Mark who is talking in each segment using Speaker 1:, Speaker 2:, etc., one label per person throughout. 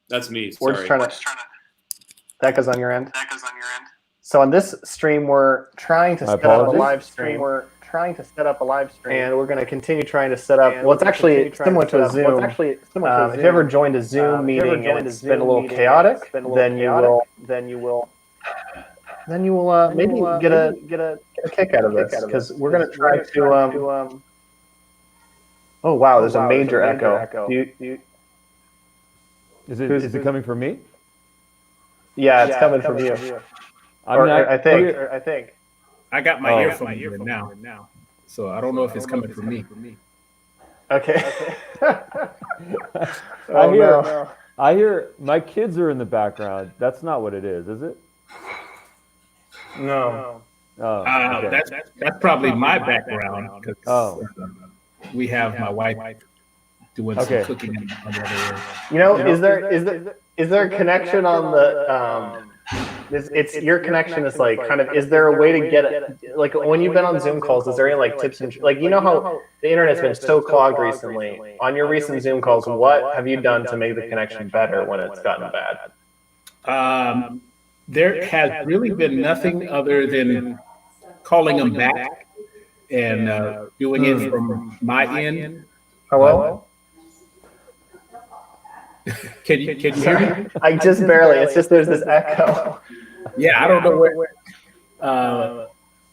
Speaker 1: That's me.
Speaker 2: We're
Speaker 1: Sorry.
Speaker 2: just trying to. That goes on your end. So on this stream, we're trying to set up a live stream. And we're going to continue trying to set up. Well, it's actually similar to a Zoom. If you ever joined a Zoom meeting and it's been a little chaotic, then you will maybe get a kick out of this, because we're going to try to. Oh wow, there's a major echo.
Speaker 3: Is it coming from me?
Speaker 2: Yeah, it's coming from you. I think.
Speaker 4: I got my earphone in now, so I don't know if it's coming from me.
Speaker 2: Okay.
Speaker 3: I hear my kids are in the background. That's not what it is it?
Speaker 2: No.
Speaker 3: Oh, okay.
Speaker 4: That's probably my background, because we have my wife doing some cooking on the other end.
Speaker 2: Is there a connection on the it's your connection is like kind of, is there a way to get it, like when you've been on Zoom calls, is there any like tips and like, you know how the internet's been so clogged recently, on your recent Zoom calls, what have you done to make the connection better when it's gotten bad?
Speaker 4: There has really been nothing other than calling them back and doing it from my end.
Speaker 2: Hello?
Speaker 4: Can you hear me?
Speaker 2: I just barely. It's just there's this echo.
Speaker 4: Yeah, I don't know where.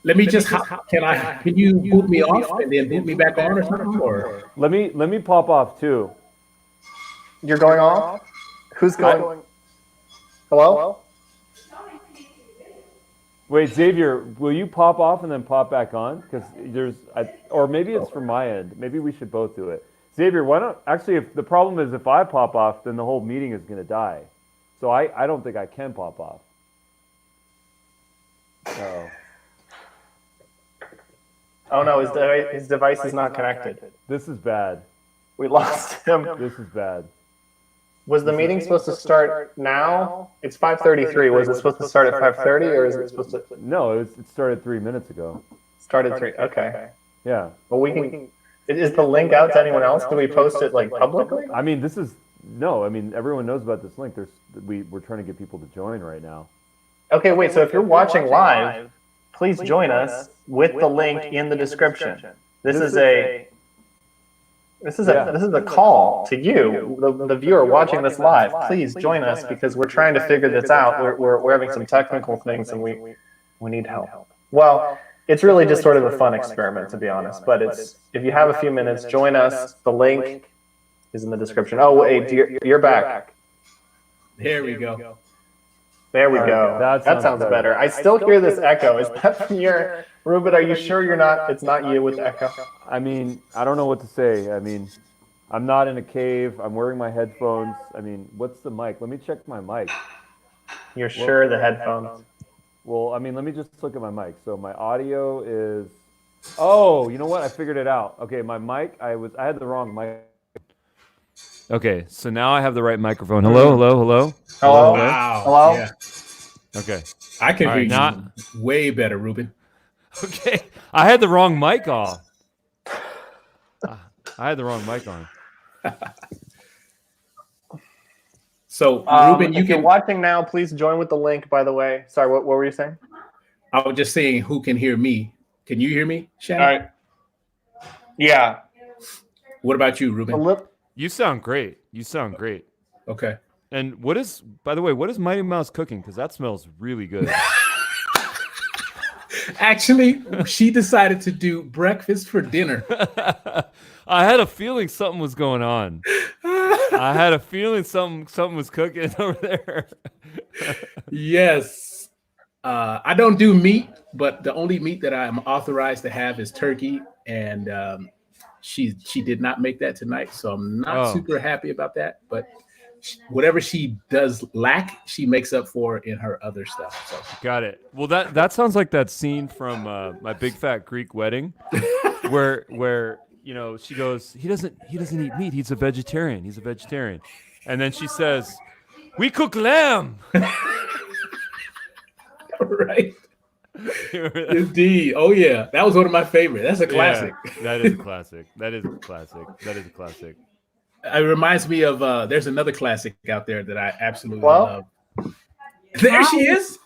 Speaker 4: Let me just. Can you boot me off and then boot me back on or something? Or
Speaker 3: let me pop off too.
Speaker 2: You're going off? Who's going? Hello?
Speaker 3: Wait, Xavier, will you pop off and then pop back on? Because or maybe it's from my end. Maybe we should both do it. Xavier, why don't, actually, if the problem is if I pop off, then the whole meeting is going to die. So I don't think I can pop off.
Speaker 2: Oh no, his device is not connected.
Speaker 3: This is bad.
Speaker 2: We lost him.
Speaker 3: This is bad.
Speaker 2: Was the meeting supposed to start now? It's 5:33. Was it supposed to start at 5:30, or is it supposed to?
Speaker 3: No, it started 3 minutes ago.
Speaker 2: Started 3. Okay.
Speaker 3: Yeah.
Speaker 2: Well, we can. Is the link out to anyone else? Do we post it like publicly?
Speaker 3: I mean, everyone knows about this link. We're trying to get people to join right now.
Speaker 2: Okay, wait. So if you're watching live, please join us with the link in the description. This is a call to you, the viewer watching this live. Please join us, because we're trying to figure this out. We're having some technical things, and we need help. Well, it's really just sort of a fun experiment, to be honest. But if you have a few minutes, join us. The link is in the description. Oh, wait, you're back.
Speaker 4: There we go.
Speaker 2: There we go. That sounds better. I still hear this echo. Is that from your, Ruben? Are you sure it's not you with the echo?
Speaker 3: I mean, I don't know what to say. I mean, I'm not in a cave. I'm wearing my headphones. I mean, what's the mic? Let me check my mic.
Speaker 2: You're sure the headphones?
Speaker 3: Well, I mean, let me just look at my mic. So my audio is. Oh, you know what? I figured it out. Okay, my mic. I had the wrong mic. Okay, so now I have the right microphone. Hello.
Speaker 4: Wow.
Speaker 2: Hello.
Speaker 4: Yeah.
Speaker 3: Okay.
Speaker 4: I can hear you way better, Ruben.
Speaker 3: Okay, I had the wrong mic on. I had the wrong mic on.
Speaker 4: So, Ruben,
Speaker 2: if you're watching now, please join with the link, by the way. Sorry, what were you saying?
Speaker 4: I was just saying, who can hear me? Can you hear me, Shannon?
Speaker 2: All right. Yeah.
Speaker 4: What about you, Ruben?
Speaker 3: You sound great.
Speaker 4: Okay.
Speaker 3: And by the way, what is Mighty Mouse cooking? Because that smells really good.
Speaker 4: Actually, she decided to do breakfast for dinner.
Speaker 3: I had a feeling something was going on. I had a feeling something was cooking over there.
Speaker 4: Yes. I don't do meat, but the only meat that I'm authorized to have is turkey. And she did not make that tonight. So I'm not super happy about that. But whatever she does lack, she makes up for in her other stuff. So.
Speaker 3: Got it. Well, that sounds like that scene from My Big Fat Greek Wedding, where she goes, he doesn't eat meat. He's a vegetarian. And then she says, "We cook lamb."
Speaker 4: Right. Indeed. Oh yeah, that was one of my favorites. That's a classic.
Speaker 3: Yeah, that is a classic.
Speaker 4: It reminds me of there's another classic out there that I absolutely
Speaker 2: Well,
Speaker 4: love. There she is.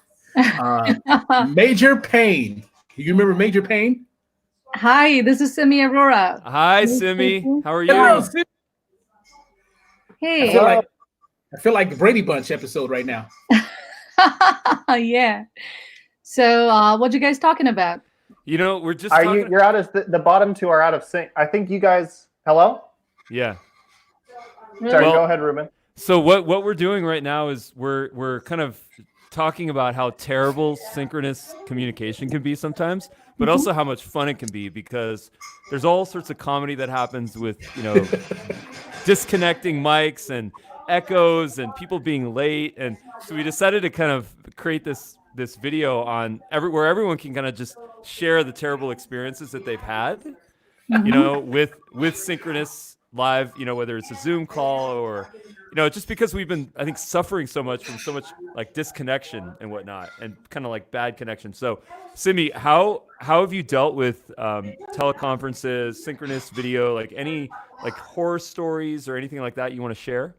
Speaker 4: Major Payne. You remember Major Payne?
Speaker 1: Hi, this is Simi Aurora.
Speaker 3: Hi, Simi. How are
Speaker 4: Hello,
Speaker 3: you?
Speaker 4: Sim.
Speaker 1: Hey.
Speaker 4: I feel like the Brady Bunch episode right now.
Speaker 1: Yeah. So, what you guys talking about?
Speaker 3: You know, we're just
Speaker 2: are
Speaker 3: talking.
Speaker 2: you're out of the bottom two are out of sync. I think you guys. Hello.
Speaker 3: Yeah.
Speaker 2: Sorry,
Speaker 3: Well,
Speaker 2: go ahead, Ruben.
Speaker 3: So what we're doing right now is we're kind of talking about how terrible synchronous communication can be sometimes, but also how much fun it can be, because there's all sorts of comedy that happens with, disconnecting mics and echoes and people being late. And so we decided to kind of create this video on where everyone can kind of just share the terrible experiences that they've had, with Synchronous live, whether it's a Zoom call or, just because we've been, I think, suffering so much from so much like disconnection and whatnot, and kind of like bad connection. So, Simi, how have you dealt with teleconferences, synchronous video, like any like horror stories or anything like that you want to share?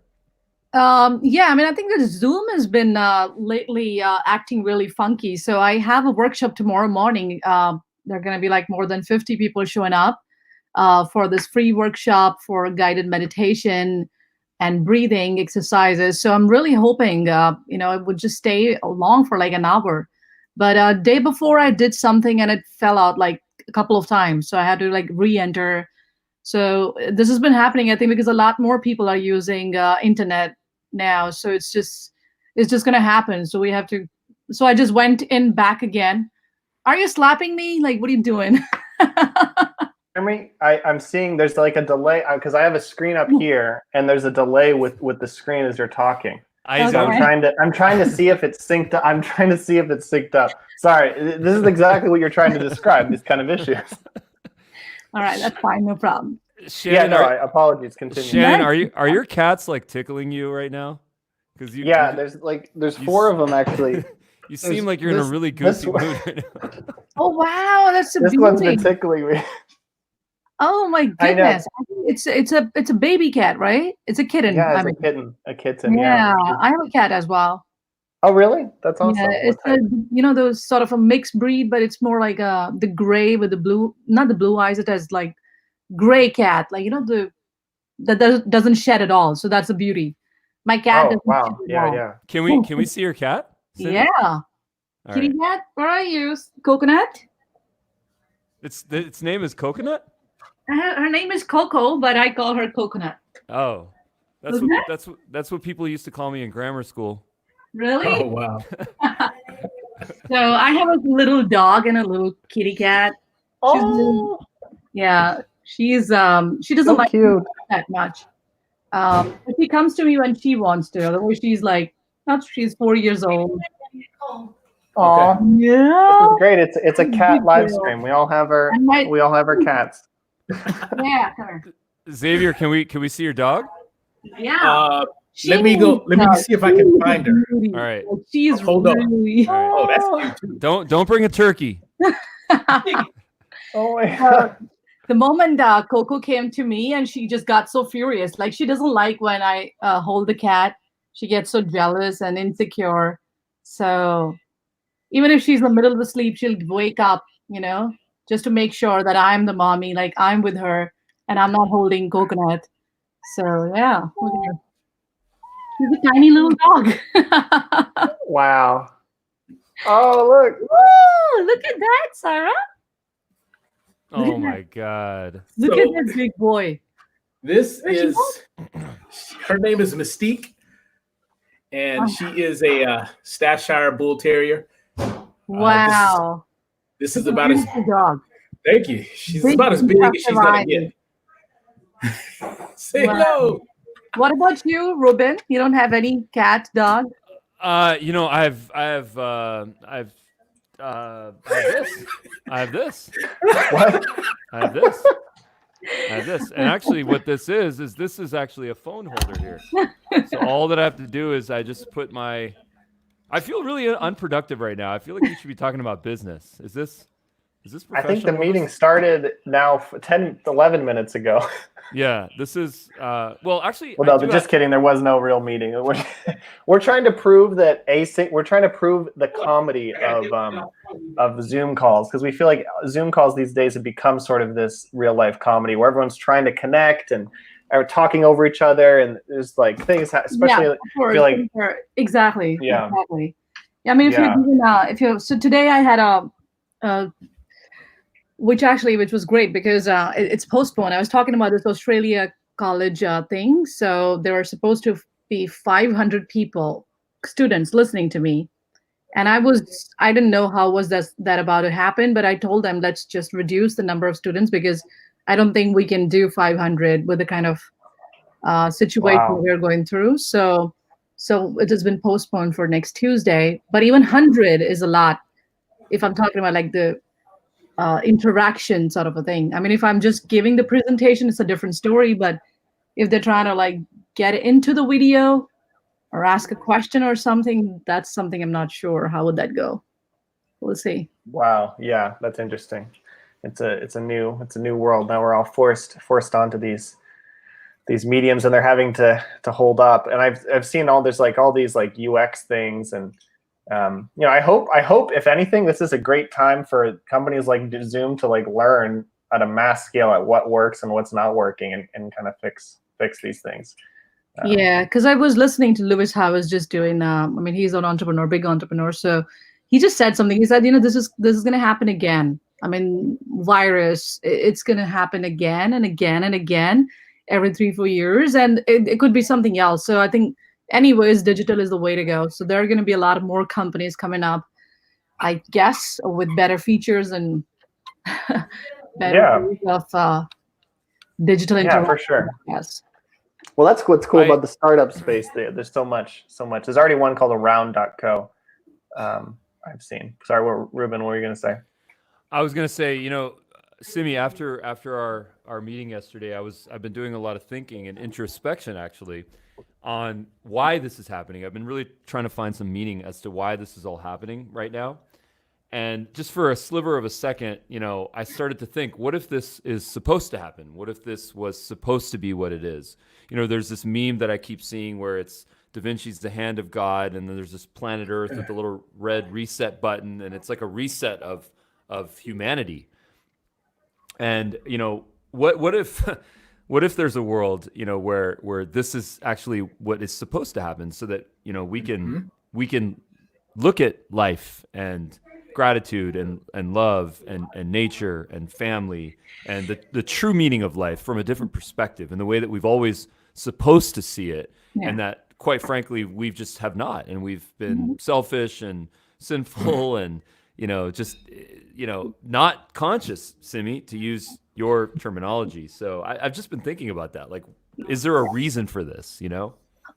Speaker 1: Yeah, I mean, I think that Zoom has been lately acting really funky. So I have a workshop tomorrow morning. There are going to be like more than 50 people showing up for this free workshop for guided meditation and breathing exercises. So I'm really hoping, it would just stay long for like an hour. But day before I did something and it fell out like a couple of times. So I had to like re-enter. So this has been happening, I think, because a lot more people are using internet now. So it's just going to happen. So we have to. So I just went in back again. Are you slapping me? Like, what are you doing?
Speaker 2: I'm seeing there's like a delay because I have a screen up here and there's a delay with the screen as you're talking. So I'm trying to see if it's synced up. I'm trying to see if it's synced up. Sorry, this is exactly what you're trying to describe, these kind of issues.
Speaker 1: All right, that's fine, no problem.
Speaker 3: Shannon,
Speaker 2: apologies. Continue.
Speaker 3: Shannon, are your cats like tickling you right now?
Speaker 2: There's four of them actually.
Speaker 3: You seem like you're in a really goofy mood right now.
Speaker 1: Oh wow, that's a
Speaker 2: this
Speaker 1: beauty.
Speaker 2: One's been tickling me.
Speaker 1: Oh my goodness! It's a baby cat, right? It's a kitten.
Speaker 2: Yeah, it's a kitten.
Speaker 1: Yeah, I have a cat as well.
Speaker 2: Oh really? That's awesome.
Speaker 1: Yeah, it's those sort of a mixed breed, but it's more like the gray with the blue, not the blue eyes. It has like gray cat, like that doesn't shed at all. So that's the beauty. My cat.
Speaker 2: Oh wow! Yeah.
Speaker 3: Can we see your cat? Cindy?
Speaker 1: Yeah. Kitty cat, where are you? Coconut.
Speaker 3: Its name is Coconut.
Speaker 1: Her name is Coco, but I call her Coconut.
Speaker 3: Oh, that's what people used to call me in grammar school.
Speaker 1: Really?
Speaker 4: Oh wow.
Speaker 1: So I have a little dog and a little kitty cat.
Speaker 2: Oh.
Speaker 1: She doesn't
Speaker 2: so
Speaker 1: like
Speaker 2: cute.
Speaker 1: that much. But she comes to me when she wants to. Otherwise, she's 4 years old.
Speaker 2: Oh
Speaker 1: yeah.
Speaker 2: This is great. It's a cat live stream. We all have our cats.
Speaker 1: Yeah, come here.
Speaker 3: Xavier, can we see your dog?
Speaker 1: Yeah.
Speaker 4: Let me see if I can find her.
Speaker 1: All
Speaker 3: right.
Speaker 1: She's
Speaker 4: Hold on.
Speaker 1: really.
Speaker 3: All right.
Speaker 4: Oh, that's cute too.
Speaker 3: Don't bring a turkey.
Speaker 2: Oh my God.
Speaker 1: The moment Coco came to me and she just got so furious. Like, she doesn't like when I hold the cat. She gets so jealous and insecure. So even if she's in the middle of the sleep, she'll wake up, just to make sure that I'm the mommy, like I'm with her and I'm not holding Coconut. So yeah, she's a tiny little dog.
Speaker 2: Wow. Oh look.
Speaker 1: Whoa, look at that, Sarah.
Speaker 3: Oh my God.
Speaker 1: Look at that big boy.
Speaker 4: Her name is Mystique, and she is a Staffordshire Bull Terrier.
Speaker 1: Wow.
Speaker 4: This is about as
Speaker 1: dog.
Speaker 4: Thank you. She's about as big as she's gonna get. Say hello.
Speaker 1: What about you, Ruben? You don't have any cat, dog?
Speaker 3: I have this.
Speaker 2: What?
Speaker 3: I have this. And actually what this is actually a phone holder here. So all that I have to do is I just put I feel really unproductive right now. I feel like we should be talking about business. Is Is this
Speaker 2: I think the
Speaker 3: professional?
Speaker 2: meeting started now 10, 11 minutes ago.
Speaker 3: Yeah, this is well, actually,
Speaker 2: Well, no, just kidding. There was no real meeting. We're trying to prove that async. We're trying to prove the comedy of Zoom calls, because we feel like Zoom calls these days have become sort of this real life comedy where everyone's trying to connect and are talking over each other, and there's like things, especially
Speaker 1: Yeah, of course.
Speaker 2: I feel like
Speaker 1: Exactly.
Speaker 2: Yeah.
Speaker 1: Exactly. Yeah, I mean, if you so today I had a which was great because it's postponed. I was talking about this Australia college thing. So there were supposed to be 500 people, students listening to me. And I didn't know how was that about to happen, but I told them, let's just reduce the number of students because I don't think we can do 500 with the kind of situation
Speaker 2: Wow.
Speaker 1: we're going through. So it has been postponed for next Tuesday, but even 100 is a lot if I'm talking about like the interaction sort of a thing. I mean, if I'm just giving the presentation, it's a different story. But if they're trying to like get into the video or ask a question or something, that's something I'm not sure. How would that go? We'll see.
Speaker 2: Wow. Yeah, that's interesting. It's a new world. Now we're all forced onto these mediums, and they're having to hold up. And I've seen all these like UX things, and I hope if anything, this is a great time for companies like Zoom to like learn at a mass scale at what works and what's not working, and kind of fix these things.
Speaker 1: Yeah, because I was listening to Lewis Howes just doing. I mean, he's an entrepreneur, big entrepreneur. So he just said something. He said, this is going to happen again. I mean, virus, it's going to happen again and again and again every 3-4 years, and it could be something else. So I think, anyways, digital is the way to go. So there are going to be a lot of more companies coming up, I guess, with better features and better ways of digital interaction.
Speaker 2: Yeah, for sure.
Speaker 1: Yes.
Speaker 2: Well, that's what's cool about the startup space. There's so much. There's already one called Around.co. I've seen. Sorry, Ruben, what were you going to say?
Speaker 3: I was going to say, Simi, after our meeting yesterday, I've been doing a lot of thinking and introspection actually on why this is happening. I've been really trying to find some meaning as to why this is all happening right now. And just for a sliver of a second, I started to think, what if this is supposed to happen? What if this was supposed to be what it is? There's this meme that I keep seeing where it's Da Vinci's The Hand of God, and then there's this planet Earth with the little red reset button, and it's like a reset of humanity. And what if there's a world where this is actually what is supposed to happen, so that we can look at life and gratitude and love and nature and family and the true meaning of life from a different perspective, in the way that we've always supposed to see it. Yeah. And that, quite frankly, we've just have not, and we've been selfish and sinful and just not conscious, Simi, to use your terminology. So I've just been thinking about that. Like, is there a reason for this?
Speaker 1: 100%.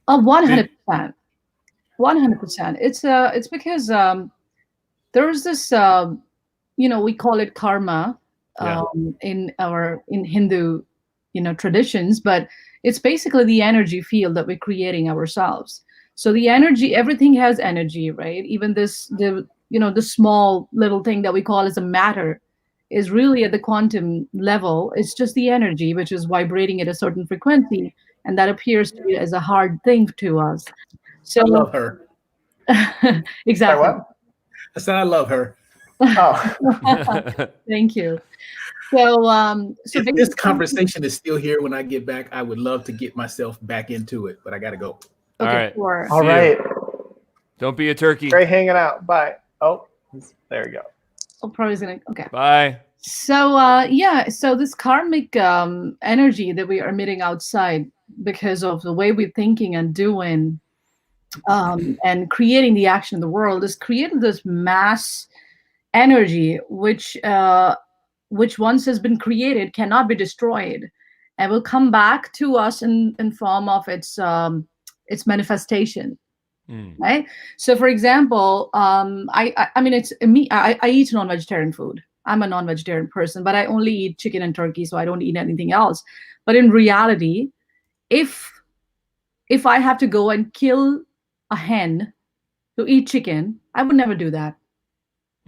Speaker 1: 100%. It's because there's this we call it karma in Hindu traditions, but it's basically the energy field that we're creating ourselves. So the energy, everything has energy, right? Even the small little thing that we call as a matter is really at the quantum level. It's just the energy which is vibrating at a certain frequency, and that appears to be as a hard thing to us. So
Speaker 4: I love her.
Speaker 1: Exactly.
Speaker 2: What?
Speaker 4: I said I love her.
Speaker 2: Oh.
Speaker 1: Thank you. So
Speaker 4: if this conversation is still here when I get back, I would love to get myself back into it, but I got to go.
Speaker 3: All right.
Speaker 1: Sure.
Speaker 2: All right.
Speaker 3: Don't be a turkey.
Speaker 2: Great hanging out. Bye. Oh, there you go.
Speaker 1: Oh, probably gonna. Okay.
Speaker 3: Bye.
Speaker 1: So so this karmic energy that we are emitting outside because of the way we're thinking and doing and creating the action in the world is creating this mass energy which once has been created cannot be destroyed and will come back to us in form of its manifestation. Right. So, for example, I mean, it's me. I eat non-vegetarian food. I'm a non-vegetarian person, but I only eat chicken and turkey, so I don't eat anything else. But in reality, if I have to go and kill a hen to eat chicken, I would never do that.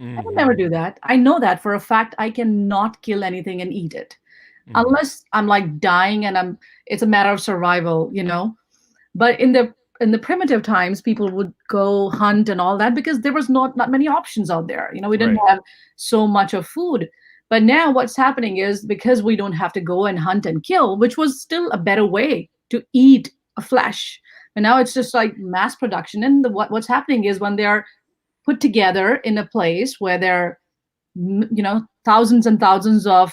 Speaker 1: I would never do that. I know that for a fact. I cannot kill anything and eat it unless I'm like dying and it's a matter of survival, But in the primitive times, people would go hunt and all that because there was not many options out there. We didn't
Speaker 3: Right.
Speaker 1: have so much of food. But now what's happening is because we don't have to go and hunt and kill, which was still a better way to eat a flesh. And now it's just like mass production. And what's happening is when they're put together in a place where there are thousands and thousands of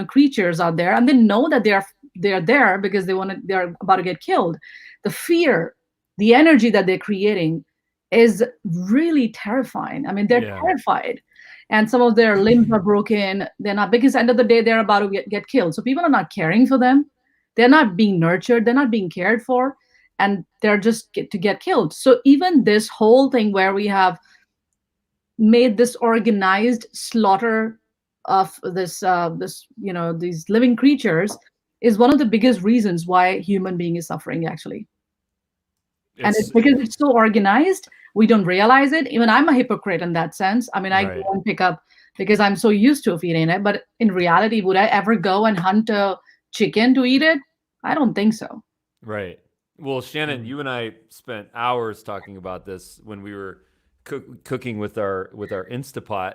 Speaker 1: creatures out there, and they know that they're there because they're about to get killed. The fear, the energy that they're creating is really terrifying. I mean, they're terrified, and some of their limbs are broken. They're not, because end of the day they're about to get killed. So people are not caring for them. They're not being nurtured. They're not being cared for, and they're just to get killed. So even this whole thing where we have made this organized slaughter of these living creatures is one of the biggest reasons why human being is suffering, actually. And it's because it's so organized, we don't realize it. Even I'm a hypocrite in that sense. I mean, I go and pick up because I'm so used to eating it, but in reality, would I ever go and hunt a chicken to eat it? I don't think so.
Speaker 3: Right. Well, Shannon, you and I spent hours talking about this when we were cooking with our Instapot.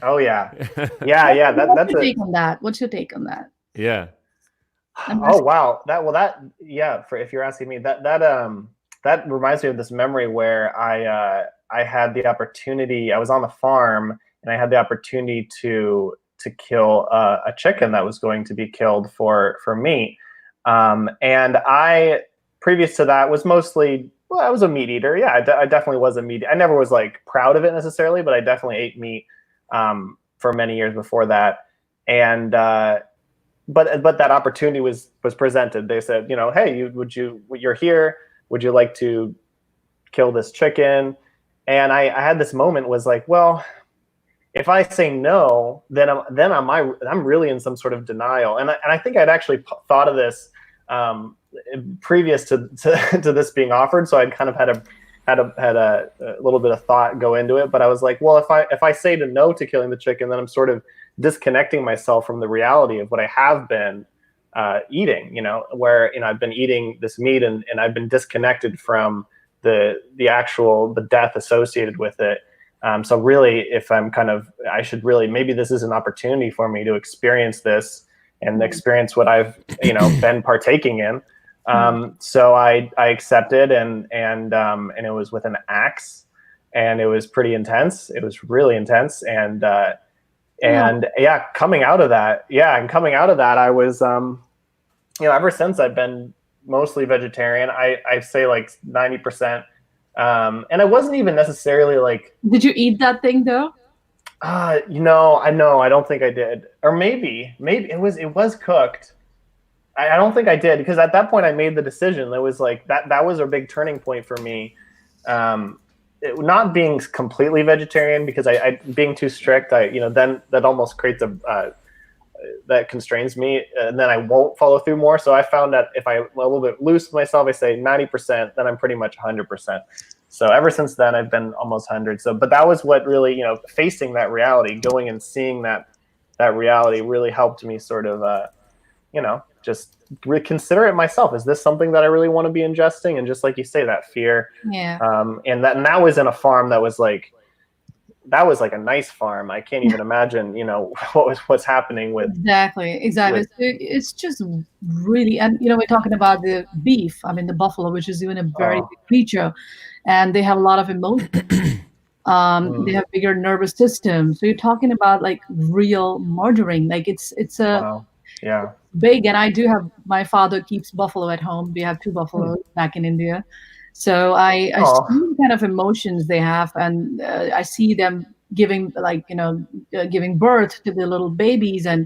Speaker 2: Oh yeah. That's
Speaker 1: your take on that? What's your take on that?
Speaker 3: Yeah.
Speaker 2: Oh wow. If you're asking me, that reminds me of this memory where I had the opportunity. I was on the farm and I had the opportunity to kill a chicken that was going to be killed for meat. And I, previous to that, was mostly, I was a meat eater. Yeah, I definitely was a meat. I never was like proud of it necessarily, but I definitely ate meat for many years before that. And but that opportunity was presented. They said, hey, you're here. Would you like to kill this chicken? And I had this moment, was like, well, if I say no, then I'm really in some sort of denial. And I think I'd actually thought of this previous to this being offered. So I'd kind of had a little bit of thought go into it. But I was like, well, if I say no to killing the chicken, then I'm sort of disconnecting myself from the reality of what I have been eating. Where I've been eating this meat and I've been disconnected from the death associated with it. So really, if I should really, maybe this is an opportunity for me to experience this and experience what I've, been partaking in. So I accepted and it was with an axe, and it was pretty intense. It was really intense. And coming out of that, I was, ever since I've been mostly vegetarian. I say like 90%. And I wasn't even necessarily like.
Speaker 1: Did you eat that thing though?
Speaker 2: I don't think I did. Or maybe it was cooked. I don't think I did, because at that point I made the decision. It was like that was a big turning point for me. Not being completely vegetarian, because I being too strict, then that almost creates that constrains me, and then I won't follow through more. So I found that if I'm a little bit loose with myself, I say 90%, then I'm pretty much 100%. So ever since then, I've been almost 100. So, but that was what really, facing that reality, going and seeing that reality really helped me sort of, just reconsider it myself. Is this something that I really want to be ingesting? And just like you say, that fear.
Speaker 1: Yeah.
Speaker 2: And that was in a farm that was like a nice farm. I can't even imagine, what's happening with.
Speaker 1: Exactly. It's just really, and we're talking about the beef. I mean, the buffalo, which is even a very big creature, and they have a lot of emotion. They have bigger nervous system. So you're talking about like real murdering. Like it's
Speaker 2: Wow. Yeah.
Speaker 1: big. And I do have, my father keeps buffalo at home. We have 2 buffaloes back in India. So I see the kind of emotions they have, and I see them giving giving birth to the little babies, and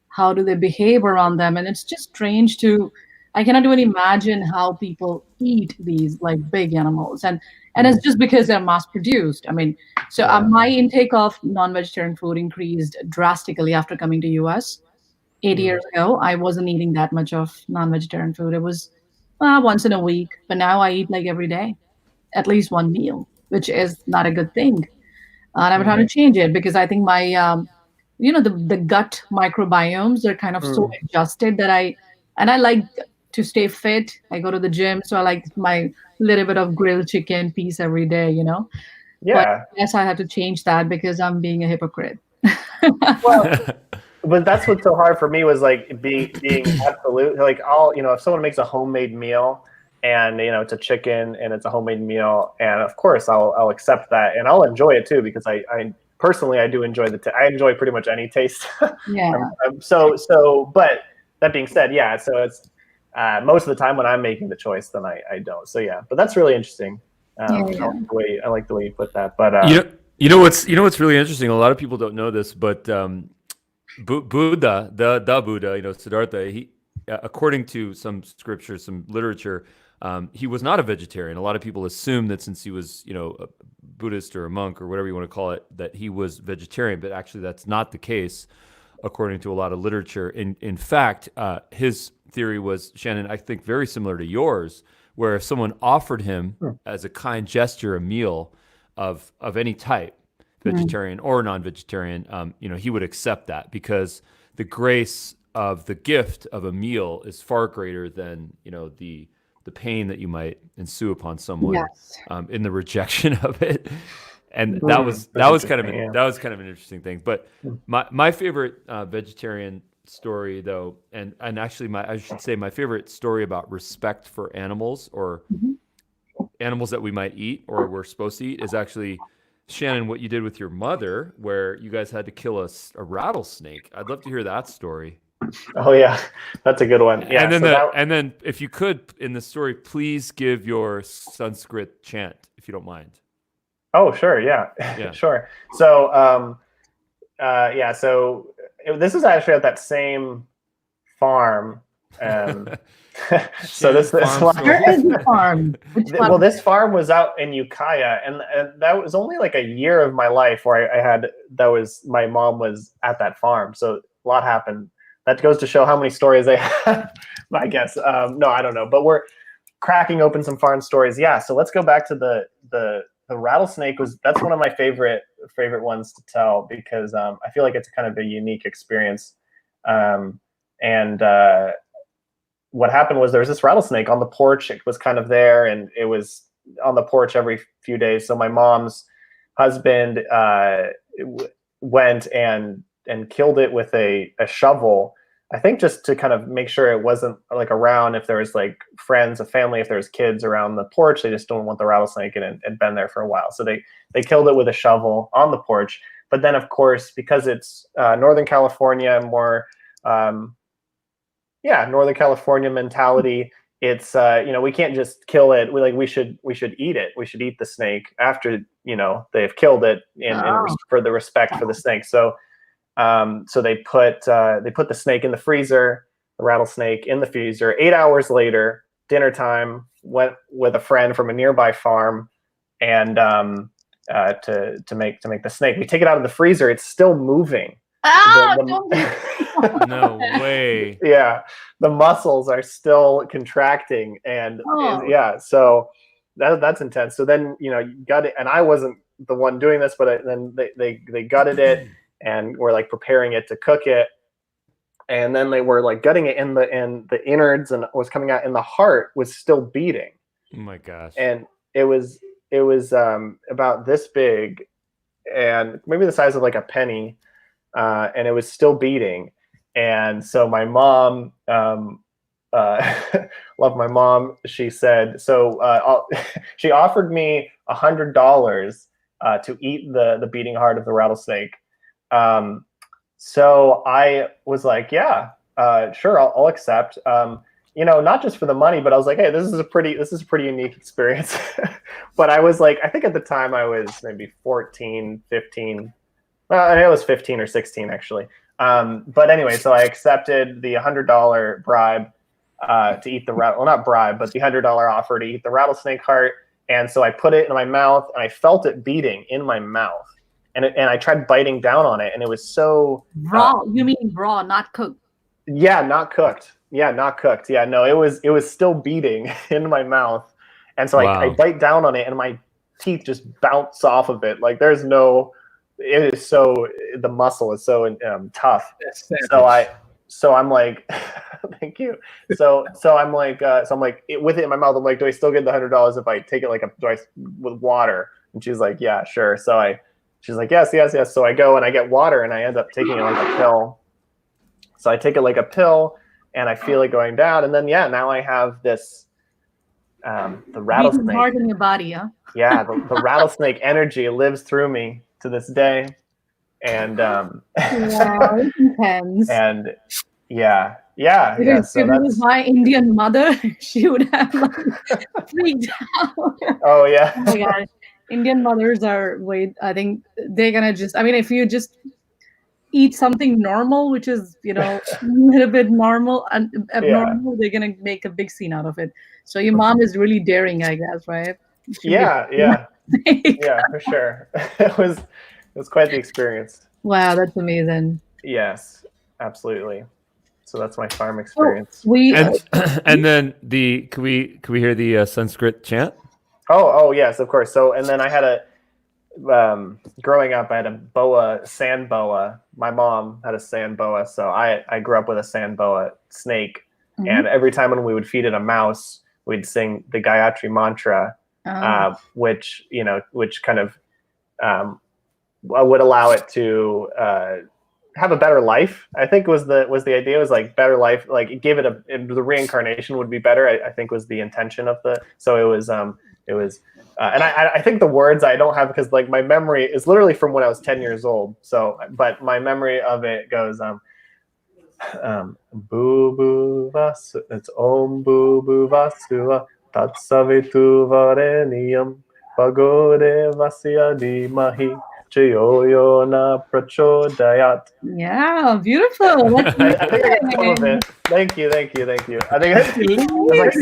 Speaker 1: how do they behave around them. And it's just strange I cannot even imagine how people eat these like big animals. And it's just because they're mass produced. I mean, so my intake of non-vegetarian food increased drastically after coming to US. 8 years ago, I wasn't eating that much of non-vegetarian food. It was once in a week, but now I eat like every day, at least one meal, which is not a good thing. and I'm trying to change it because I think my the gut microbiomes are kind of so adjusted that I like to stay fit. I go to the gym, so I like my little bit of grilled chicken piece every day. But
Speaker 2: Yeah.
Speaker 1: yes, I have to change that because I'm being a hypocrite.
Speaker 2: Well, but that's what's so hard for me was like being absolute. Like if someone makes a homemade meal and it's a chicken and it's a homemade meal, and of course I'll accept that and I'll enjoy it too because I personally I do enjoy I enjoy pretty much any taste.
Speaker 1: Yeah.
Speaker 2: But that being said, yeah. So it's most of the time when I'm making the choice, then I don't. So yeah, but that's really interesting.
Speaker 1: Yeah.
Speaker 2: I like the way you put that. But
Speaker 3: you know what's really interesting. A lot of people don't know this, but Buddha, the Buddha, Siddhartha, he, according to some scripture, some literature, he was not a vegetarian. A lot of people assume that since he was, a Buddhist or a monk or whatever you want to call it, that he was vegetarian. But actually, that's not the case, according to a lot of literature. In fact, his theory was, Shannon, I think very similar to yours, where if someone offered him as a kind gesture a meal of any type, vegetarian or non-vegetarian, he would accept that because the grace of the gift of a meal is far greater than the pain that you might ensue upon someone in the rejection of it. And that was kind of an interesting thing. But my favorite vegetarian story, though, and actually I should say my favorite story about respect for animals or animals that we might eat or we're supposed to eat is actually, Shannon, what you did with your mother, where you guys had to kill a rattlesnake. I'd love to hear that story.
Speaker 2: Oh yeah, that's a good one. Yeah,
Speaker 3: and then if you could in the story, please give your Sanskrit chant, if you don't mind.
Speaker 2: Oh sure, yeah. Sure. So so this is actually at that same farm. So this
Speaker 1: where is the farm?
Speaker 2: Well, this farm was out in Ukiah, and that was only like a year of my life where my mom was at that farm. So a lot happened. That goes to show how many stories they have, I guess. No, I don't know, but we're cracking open some farm stories. Yeah. So let's go back to the rattlesnake. That's one of my favorite ones to tell because I feel like it's kind of a unique experience. What happened was there was this rattlesnake on the porch. It was kind of there, and it was on the porch every few days. So my mom's husband went and killed it with a shovel. I think just to kind of make sure it wasn't like around if there was like friends, a family, if there's kids around the porch, they just don't want the rattlesnake and been there for a while. So they killed it with a shovel on the porch. But then of course, because it's Northern California, more Northern California mentality, it's we can't just kill it. We should eat it. We should eat the snake after they've killed it for the respect for the snake. So they put the snake in the freezer, the rattlesnake in the freezer. 8 hours later, dinner time, went with a friend from a nearby farm, and to make the snake. We take it out of the freezer. It's still moving.
Speaker 3: No way.
Speaker 2: Yeah, the muscles are still contracting, and so that's intense. So then you gut it, and I wasn't the one doing this, but then they gutted it. And we're like preparing it to cook it, and then they were like gutting it in the innards, and was coming out, and the heart was still beating.
Speaker 3: Oh my gosh!
Speaker 2: And it was about this big, and maybe the size of like a penny, and it was still beating. And so my mom, love my mom. She said she offered me $100 to eat the beating heart of the rattlesnake. So I was like, yeah, sure, I'll accept. Not just for the money, but I was like, hey, this is a pretty unique experience. But I was like, I think at the time I was maybe 14, 15. I think it was 15 or 16 actually. But anyway, so I accepted the $100 bribe to eat not bribe, but the $100 offer to eat the rattlesnake heart. And so I put it in my mouth, and I felt it beating in my mouth. And I tried biting down on it, and it was so
Speaker 1: raw. You mean raw, not cooked?
Speaker 2: Yeah, not cooked. Yeah, not cooked. Yeah, no, it was still beating in my mouth, and so I bite down on it, and my teeth just bounce off of it. Like there's no it is so, the muscle is so tough.
Speaker 4: That's
Speaker 2: So I'm like, thank you. So I'm like, with it in my mouth, I'm like, do I still get the $100 if I take it with water? And she's like, yeah, sure. She's like, yes. So I go and I get water and I end up taking it like a pill. So I take it like a pill and I feel it going down. And then, now I have this, the rattlesnake.
Speaker 1: Heart in your body, huh?
Speaker 2: Yeah, the rattlesnake energy lives through me to this day. And
Speaker 1: wow, it's intense.
Speaker 2: And
Speaker 1: So if it was my Indian mother, she would have freaked out.
Speaker 2: Oh yeah.
Speaker 1: Oh my God. Indian mothers are I think they're gonna if you just eat something normal, which is a little bit normal and abnormal, they're gonna make a big scene out of it. So your mom is really daring, I guess, right?
Speaker 2: Yeah, for sure. It was quite the experience.
Speaker 1: Wow, that's amazing.
Speaker 2: Yes, absolutely. So that's my farm experience.
Speaker 3: And then can we hear the Sanskrit chant?
Speaker 2: Oh yes, of course. So and then I had growing up, I had a sand boa. My mom had a sand boa, so I grew up with a sand boa snake. Mm-hmm. And every time when we would feed it a mouse, we'd sing the Gayatri mantra, which kind of would allow it to have a better life. I think was the idea, was like better life, like give it the reincarnation would be better. I think was the intention of so it was and I think the words I don't have, because like my memory is literally from when I was 10 years old. So, but my memory of it goes, boo boo vasu, it's om boo boo vasu tatsavitu vareniyam pagode vasya dimahi chayoyo na prachodayat.
Speaker 1: Yeah, beautiful.
Speaker 2: I think I got some of it. Thank you. I think it's like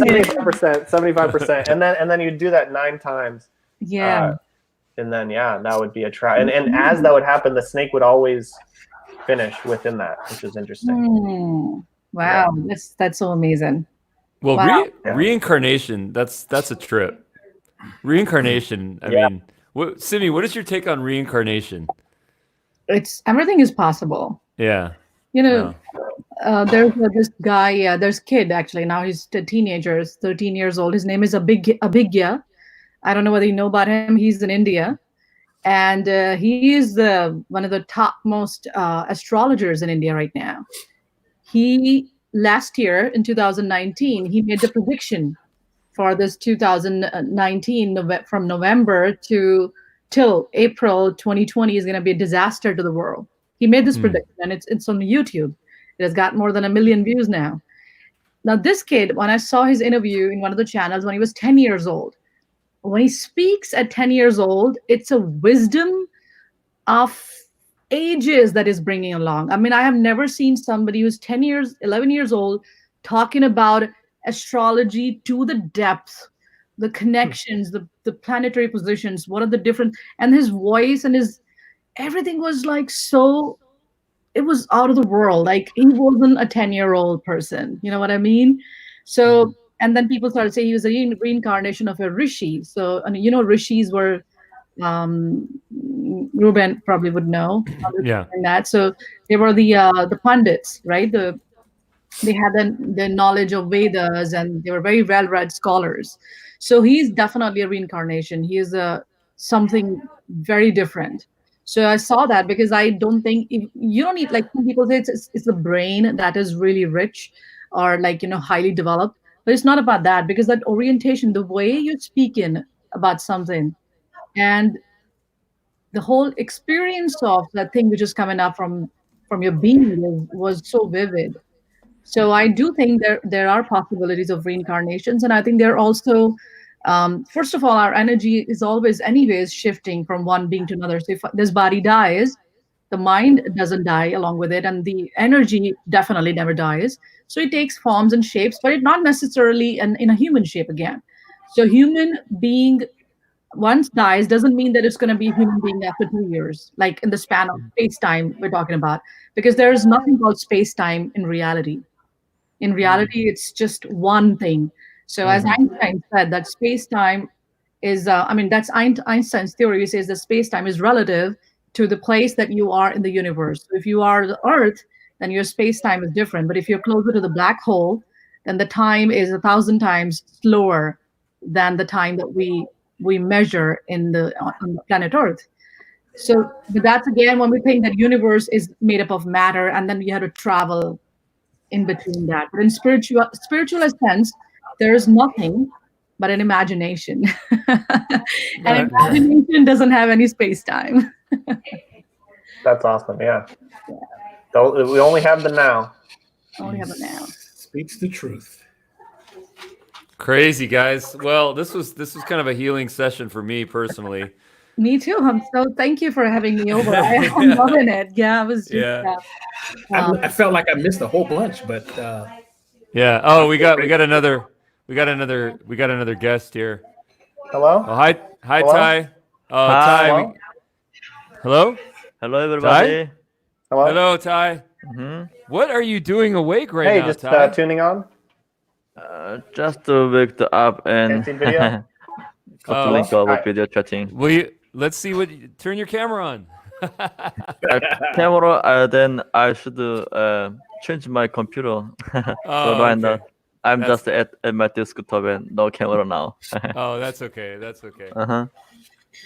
Speaker 2: 75%, and then you do that 9 times.
Speaker 1: Yeah.
Speaker 2: And then that would be a try. And as that would happen, the snake would always finish within that, which is interesting.
Speaker 1: Wow, that's so amazing.
Speaker 3: Well, reincarnation, that's a trip. Reincarnation, I mean, Simi, what is your take on reincarnation?
Speaker 1: Everything is possible.
Speaker 3: Yeah.
Speaker 1: There's this guy, there's kid actually, now he's a teenager, 13 years old. His name is Abhigya. I don't know whether you know about him. He's in India. And he is one of the topmost astrologers in India right now. Last year in 2019, he made the prediction for this 2019 from November till April 2020 is going to be a disaster to the world. He made this prediction, and it's on YouTube. It has got more than 1 million views now. Now, this kid, when I saw his interview in one of the channels when he was 10 years old, when he speaks at 10 years old, it's a wisdom of ages that is bringing along. I mean, I have never seen somebody who's 11 years old talking about astrology to the depth, the connections, the planetary positions, what are the different, and his voice and everything was like it was out of the world. Like he wasn't a 10-year-old person. You know what I mean? So, and then people started saying he was a reincarnation of a rishi. So, rishis were, Ruben probably would know. That. So they were the pundits, right? They had the knowledge of Vedas, and they were very well-read scholars. So he's definitely a reincarnation. He is something very different. So I saw that, because I don't think you don't need, like some people say it's the brain that is really rich or highly developed, but it's not about that, because that orientation, the way you speak about something, and the whole experience of that thing which is coming up from your being was so vivid. So I do think there are possibilities of reincarnations, and I think there are also, first of all, our energy is always anyways shifting from one being to another. So if this body dies, the mind doesn't die along with it, and the energy definitely never dies. So it takes forms and shapes, but it not necessarily in a human shape again. So human being once dies doesn't mean that it's going to be a human being after 2 years, like in the span of space-time we're talking about, because there is nothing called space-time in reality. In reality, it's just one thing. So as Einstein said, that space-time is, that's Einstein's theory. He says that space-time is relative to the place that you are in the universe. So if you are the Earth, then your space time is different. But if you're closer to the black hole, then the time is 1,000 times slower than the time that we measure on the planet Earth. So but that's again when we think that universe is made up of matter, and then we have to travel in between that. But in spiritual sense, there is nothing but an imagination. And imagination doesn't have any space time.
Speaker 2: That's awesome. Yeah. So we only have the now.
Speaker 1: Only have it now.
Speaker 4: Speaks the truth.
Speaker 3: Crazy, guys. Well, this was kind of a healing session for me personally.
Speaker 1: Me too. So thank you for having me over. I'm loving it. Yeah, it was just,
Speaker 4: I felt like I missed a whole bunch, but
Speaker 3: yeah. Oh, we got another guest here.
Speaker 2: Hello.
Speaker 3: Oh, hi,
Speaker 2: Hello?
Speaker 3: Ty. Oh,
Speaker 5: Hi.
Speaker 3: Ty.
Speaker 5: Hello, everybody.
Speaker 2: Hello.
Speaker 3: Hello, Ty. What are you doing awake right now,
Speaker 2: just
Speaker 3: Ty?
Speaker 2: tuning on.
Speaker 5: Just wake up and
Speaker 2: Dancing video.
Speaker 5: got the link of video chatting.
Speaker 3: Will you? Let's see turn your camera on.
Speaker 5: Camera, then I should change my computer. So right now, I'm just at my desktop and no camera now.
Speaker 3: Oh, that's okay. That's okay.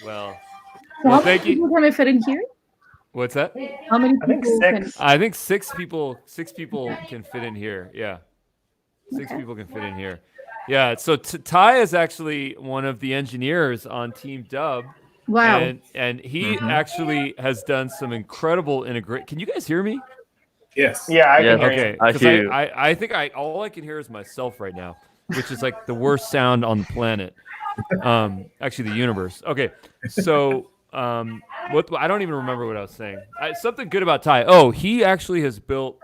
Speaker 3: Well,
Speaker 1: how
Speaker 3: thank
Speaker 1: many
Speaker 3: you.
Speaker 1: people can I fit in here?
Speaker 3: What's that?
Speaker 1: How many
Speaker 2: I think
Speaker 1: people can?
Speaker 2: 6.
Speaker 3: I think 6 people. 6 people can fit in here. Yeah, 6 people can fit in here. Yeah. So Ty is actually one of the engineers on Team Dub.
Speaker 1: Wow.
Speaker 3: And he actually has done some incredible integration. Can you guys hear me?
Speaker 4: yes.
Speaker 2: Yeah, I can hear
Speaker 3: Okay.
Speaker 2: you.
Speaker 5: I
Speaker 3: 'Cause
Speaker 5: hear you.
Speaker 3: I think all I can hear is myself right now, which is like the worst sound on the planet. Actually, the universe. Okay. So, what I don't even remember what I was saying. Something good about Ty. Oh, he actually has built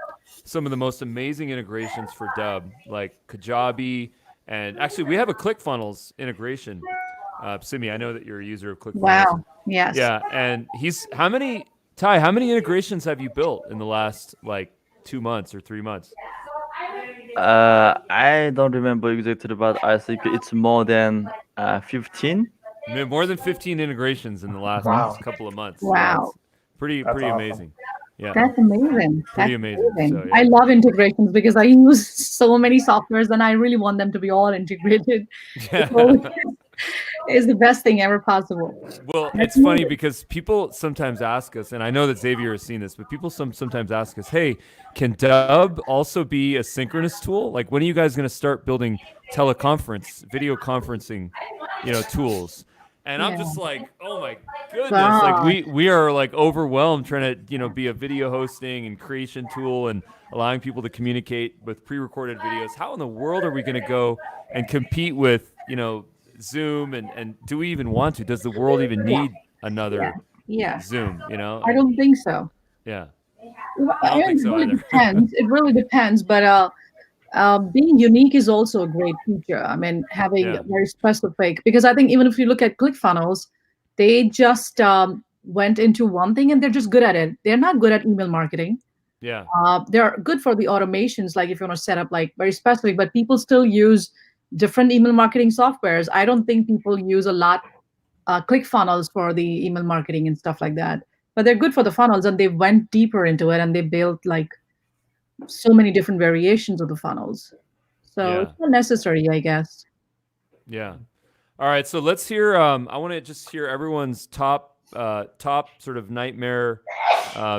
Speaker 3: some of the most amazing integrations for Dub, like Kajabi, and actually we have a ClickFunnels integration. Simi, I know that you're a user of ClickFunnels.
Speaker 1: Wow. Yes.
Speaker 3: Yeah, and how many integrations have you built in the last like 2 months or 3 months?
Speaker 5: I don't remember exactly, but I think it's more than 15.
Speaker 3: More than 15 integrations in the last
Speaker 2: Wow.
Speaker 3: couple of months.
Speaker 1: Wow.
Speaker 3: Yeah, it's pretty
Speaker 2: That's awesome.
Speaker 3: amazing. Yeah.
Speaker 1: That's amazing.
Speaker 3: Pretty
Speaker 1: That's
Speaker 3: amazing. So, yeah.
Speaker 1: I love integrations because I use so many softwares and I really want them to be all integrated. It's the best thing ever possible.
Speaker 3: Well, it's funny because people sometimes ask us, and I know that Xavier has seen this, but people sometimes ask us, hey, can Dub also be a synchronous tool? Like, when are you guys going to start building video conferencing, tools? And I'm just like, oh my goodness.
Speaker 1: Wow.
Speaker 3: Like we are like overwhelmed trying to, be a video hosting and creation tool and allowing people to communicate with pre-recorded videos. How in the world are we going to go and compete with, Zoom and do we even want to? Does the world even need another Zoom,
Speaker 1: I don't think so.
Speaker 3: Yeah.
Speaker 1: I
Speaker 3: think so either.
Speaker 1: Depends. It really depends. But being unique is also a great feature. I mean, having very specific, because I think even if you look at ClickFunnels, they just went into one thing and they're just good at it. They're not good at email marketing.
Speaker 3: Yeah.
Speaker 1: They're good for the automations, like if you want to set up like very specific, but people still use different email marketing softwares. I don't think people use a lot ClickFunnels for the email marketing and stuff like that. But they're good for the funnels, and they went deeper into it and they built like so many different variations of the funnels. So it's not necessary, I guess.
Speaker 3: Yeah. All right. So let's hear. I want to just hear everyone's top sort of nightmare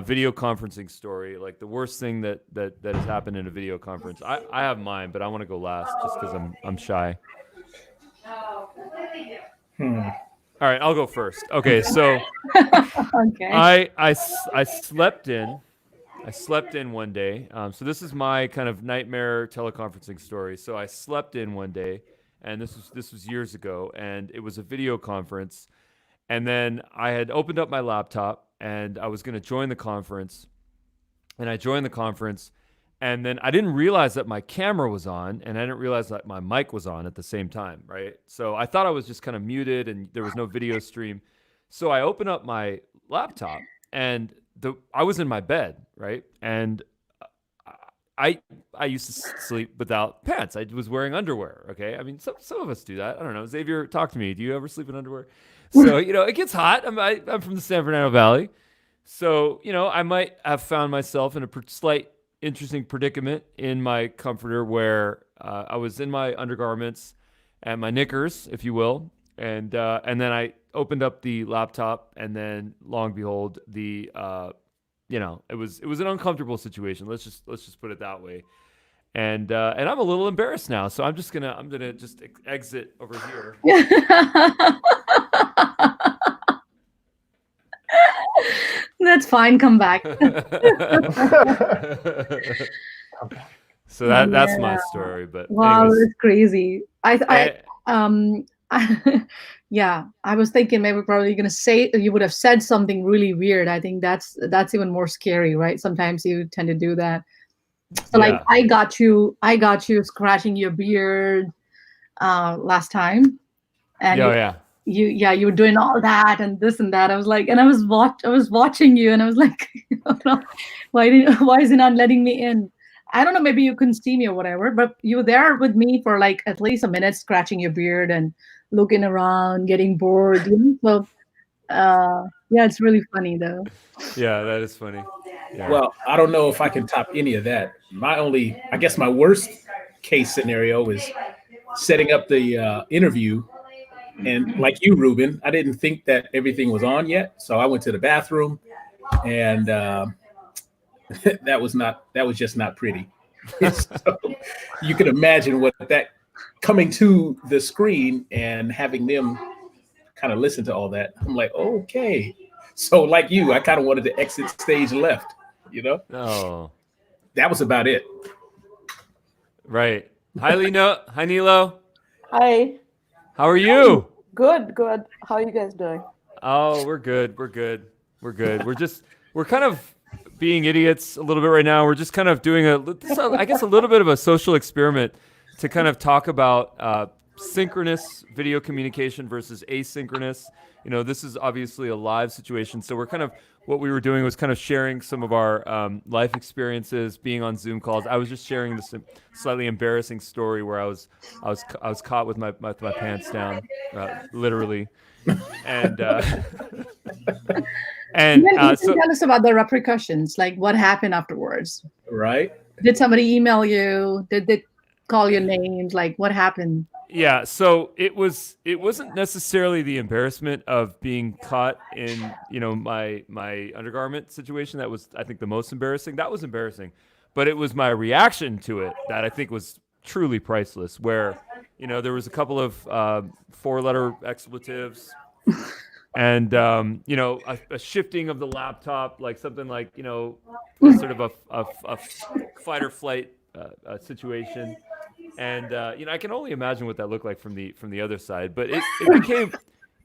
Speaker 3: video conferencing story, like the worst thing that has happened in a video conference. I have mine, but I want to go last just because I'm shy. All right, I'll go first. Okay, so
Speaker 1: Okay.
Speaker 3: I slept in. I slept in one day. So this is my kind of nightmare teleconferencing story. So I slept in one day, and this was years ago, and it was a video conference. And then I had opened up my laptop, and I was going to join the conference. And I joined the conference, and then I didn't realize that my camera was on, and I didn't realize that my mic was on at the same time, right? So I thought I was just kind of muted, and there was no video stream. So I opened up my laptop, and I was in my bed, right? And I used to sleep without pants. I was wearing underwear, okay? I mean, some of us do that. I don't know. Xavier, talk to me. Do you ever sleep in underwear? So, it gets hot. I'm from the San Fernando Valley. So, I might have found myself in a slight interesting predicament in my comforter where I was in my undergarments and my knickers, if you will, and then I opened up the laptop, and then long behold, it was an uncomfortable situation. Let's just put it that way. And I'm a little embarrassed now, so I'm gonna just exit over here.
Speaker 1: That's fine. Come back.
Speaker 3: So that's my story. But
Speaker 1: wow,
Speaker 3: anyways.
Speaker 1: that's crazy. Yeah, I was thinking maybe probably gonna say you would have said something really weird. I think that's even more scary, right? Sometimes you tend to do that. So like I got you scratching your beard last time, and you were doing all that and this and that. I was like, and I was watching you, and I was like, why is he not letting me in? I don't know, maybe you couldn't see me or whatever, but you were there with me for like at least a minute, scratching your beard and looking around, getting bored. So yeah, it's really funny though.
Speaker 3: Yeah, that is funny. Yeah.
Speaker 4: Well, I don't know if I can top any of that. I guess my worst case scenario is setting up the interview. And like you, Ruben, I didn't think that everything was on yet. So I went to the bathroom, and that was just not pretty. So you can imagine what that coming to the screen and having them kind of listen to all that. I'm like, okay. So like you, I kind of wanted to exit stage left,
Speaker 3: Oh.
Speaker 4: That was about it.
Speaker 3: Right. Hi, Lino. Hi, Nilo.
Speaker 6: Hi.
Speaker 3: How are you?
Speaker 6: Good. How are you guys doing?
Speaker 3: Oh, we're good. We're kind of being idiots a little bit right now. We're just kind of doing a little bit of a social experiment to kind of talk about synchronous video communication versus asynchronous. This is obviously a live situation, so what we were doing was kind of sharing some of our life experiences being on Zoom calls. I was just sharing this slightly embarrassing story where I was caught with my pants down, literally, and
Speaker 1: so tell us about the repercussions, like what happened afterwards.
Speaker 4: Right?
Speaker 1: Did somebody email you? Did they call your names? Like what happened?
Speaker 3: Yeah, so it wasn't necessarily the embarrassment of being caught in, my undergarment situation that was, I think, the most embarrassing. That was embarrassing, but it was my reaction to it that I think was truly priceless, where, there was a couple of 4-letter expletives and, a shifting of the laptop, like something like, sort of a fight or flight situation. And I can only imagine what that looked like from the other side. But it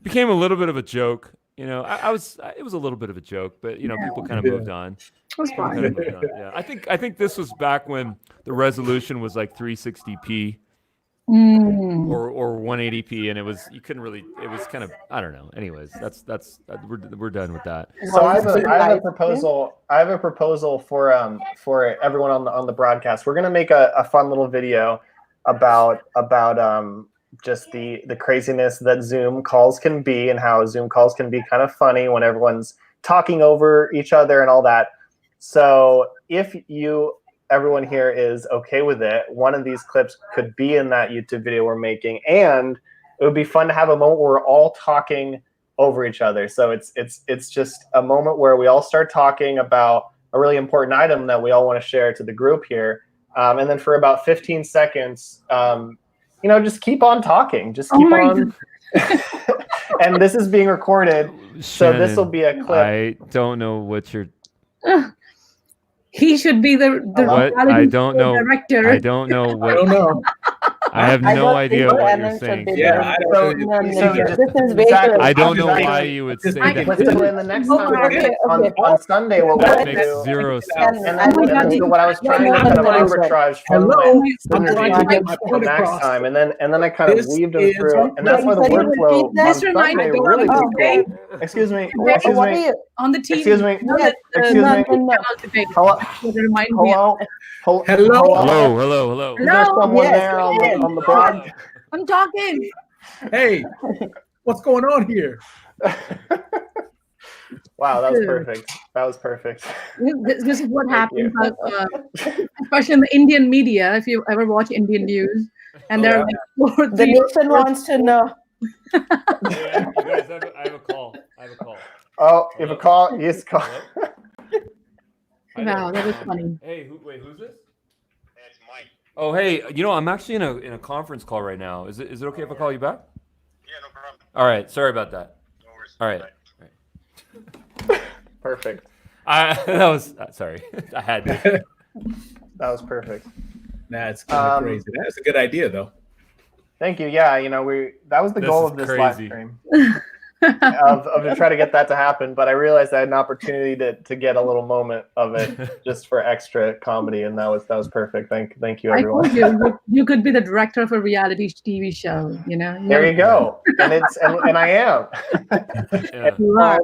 Speaker 3: became a little bit of a joke. It was a little bit of a joke, but people kind of moved on. Yeah, I think this was back when the resolution was like 360p or 180p, and you couldn't really. It was kind of, I don't know. Anyways, we're done with that.
Speaker 2: So I have a proposal. I have a proposal for everyone on the broadcast. We're gonna make a fun little video about just the craziness that Zoom calls can be, and how Zoom calls can be kind of funny when everyone's talking over each other and all that. So if everyone here is okay with it, one of these clips could be in that YouTube video we're making, and it would be fun to have a moment where we're all talking over each other. So it's just a moment where we all start talking about a really important item that we all want to share to the group here. And then for about 15 seconds, just keep on talking. Just keep on. And this is being recorded,
Speaker 3: Shannon,
Speaker 2: so this will be a clip.
Speaker 3: I don't know what you're.
Speaker 1: He should be the
Speaker 3: I don't know.
Speaker 1: director.
Speaker 3: I don't know what.
Speaker 4: I don't know.
Speaker 3: I have no idea what you're saying.
Speaker 4: Yeah, I don't know.
Speaker 6: This is way
Speaker 2: Exactly.
Speaker 6: too.
Speaker 3: I don't know why you would say that.
Speaker 2: But so in the next time on Sunday, what we'll
Speaker 3: That
Speaker 2: do.
Speaker 3: makes zero sense.
Speaker 2: And then so what I was trying to kind of arbitrage from
Speaker 4: I'm trying to get my
Speaker 2: the
Speaker 4: point
Speaker 2: next
Speaker 4: across.
Speaker 2: time, and then I kind of
Speaker 4: This
Speaker 2: weaved them
Speaker 4: is-
Speaker 2: through, and that's why the workflow on
Speaker 1: Just remind
Speaker 2: Sunday
Speaker 1: me,
Speaker 2: really
Speaker 1: don't
Speaker 2: good.
Speaker 1: debate.
Speaker 2: Excuse me.
Speaker 6: What
Speaker 2: Excuse
Speaker 6: are
Speaker 2: me.
Speaker 6: you?
Speaker 1: On the TV.
Speaker 2: Excuse me.
Speaker 1: Yes,
Speaker 2: Excuse me.
Speaker 1: debate.
Speaker 2: Hello.
Speaker 1: Remind me.
Speaker 2: Hello.
Speaker 4: Hello.
Speaker 3: Hello.
Speaker 2: Is there someone
Speaker 6: Yes,
Speaker 2: there
Speaker 6: yes.
Speaker 2: on the board?
Speaker 1: I'm talking.
Speaker 4: Hey, what's going on here?
Speaker 2: Wow, that was perfect. That was perfect.
Speaker 1: This is what
Speaker 2: Thank
Speaker 1: happens,
Speaker 2: you.
Speaker 1: especially in the Indian media. If you ever watch Indian news, and there are like 4,
Speaker 6: The
Speaker 1: 3,
Speaker 6: nation
Speaker 1: 4
Speaker 6: wants to know.
Speaker 3: Hey, you guys, I have a call.
Speaker 2: Oh, if
Speaker 3: Hello?
Speaker 2: a call, yes, call.
Speaker 3: Hello? Hi
Speaker 1: Wow,
Speaker 3: there.
Speaker 1: that was funny.
Speaker 3: Hey, who's this? It's Mike. Oh, hey, I'm actually in a conference call right now. Is it okay if I call you back?
Speaker 7: Yeah, no problem.
Speaker 3: All right, sorry about that.
Speaker 7: No worries.
Speaker 3: All right.
Speaker 2: Perfect.
Speaker 3: That was sorry. I had to.
Speaker 2: That was perfect.
Speaker 4: It's kind of crazy. That's a good idea, though.
Speaker 2: Thank you. Yeah, that was the goal of this live
Speaker 3: crazy.
Speaker 2: stream. of to try to get that to happen, but I realized I had an opportunity to get a little moment of it just for extra comedy, and that was perfect. Thank you,
Speaker 1: I
Speaker 2: everyone.
Speaker 1: told you could be the director of a reality TV show.
Speaker 2: There you go, and I am.
Speaker 3: Yeah.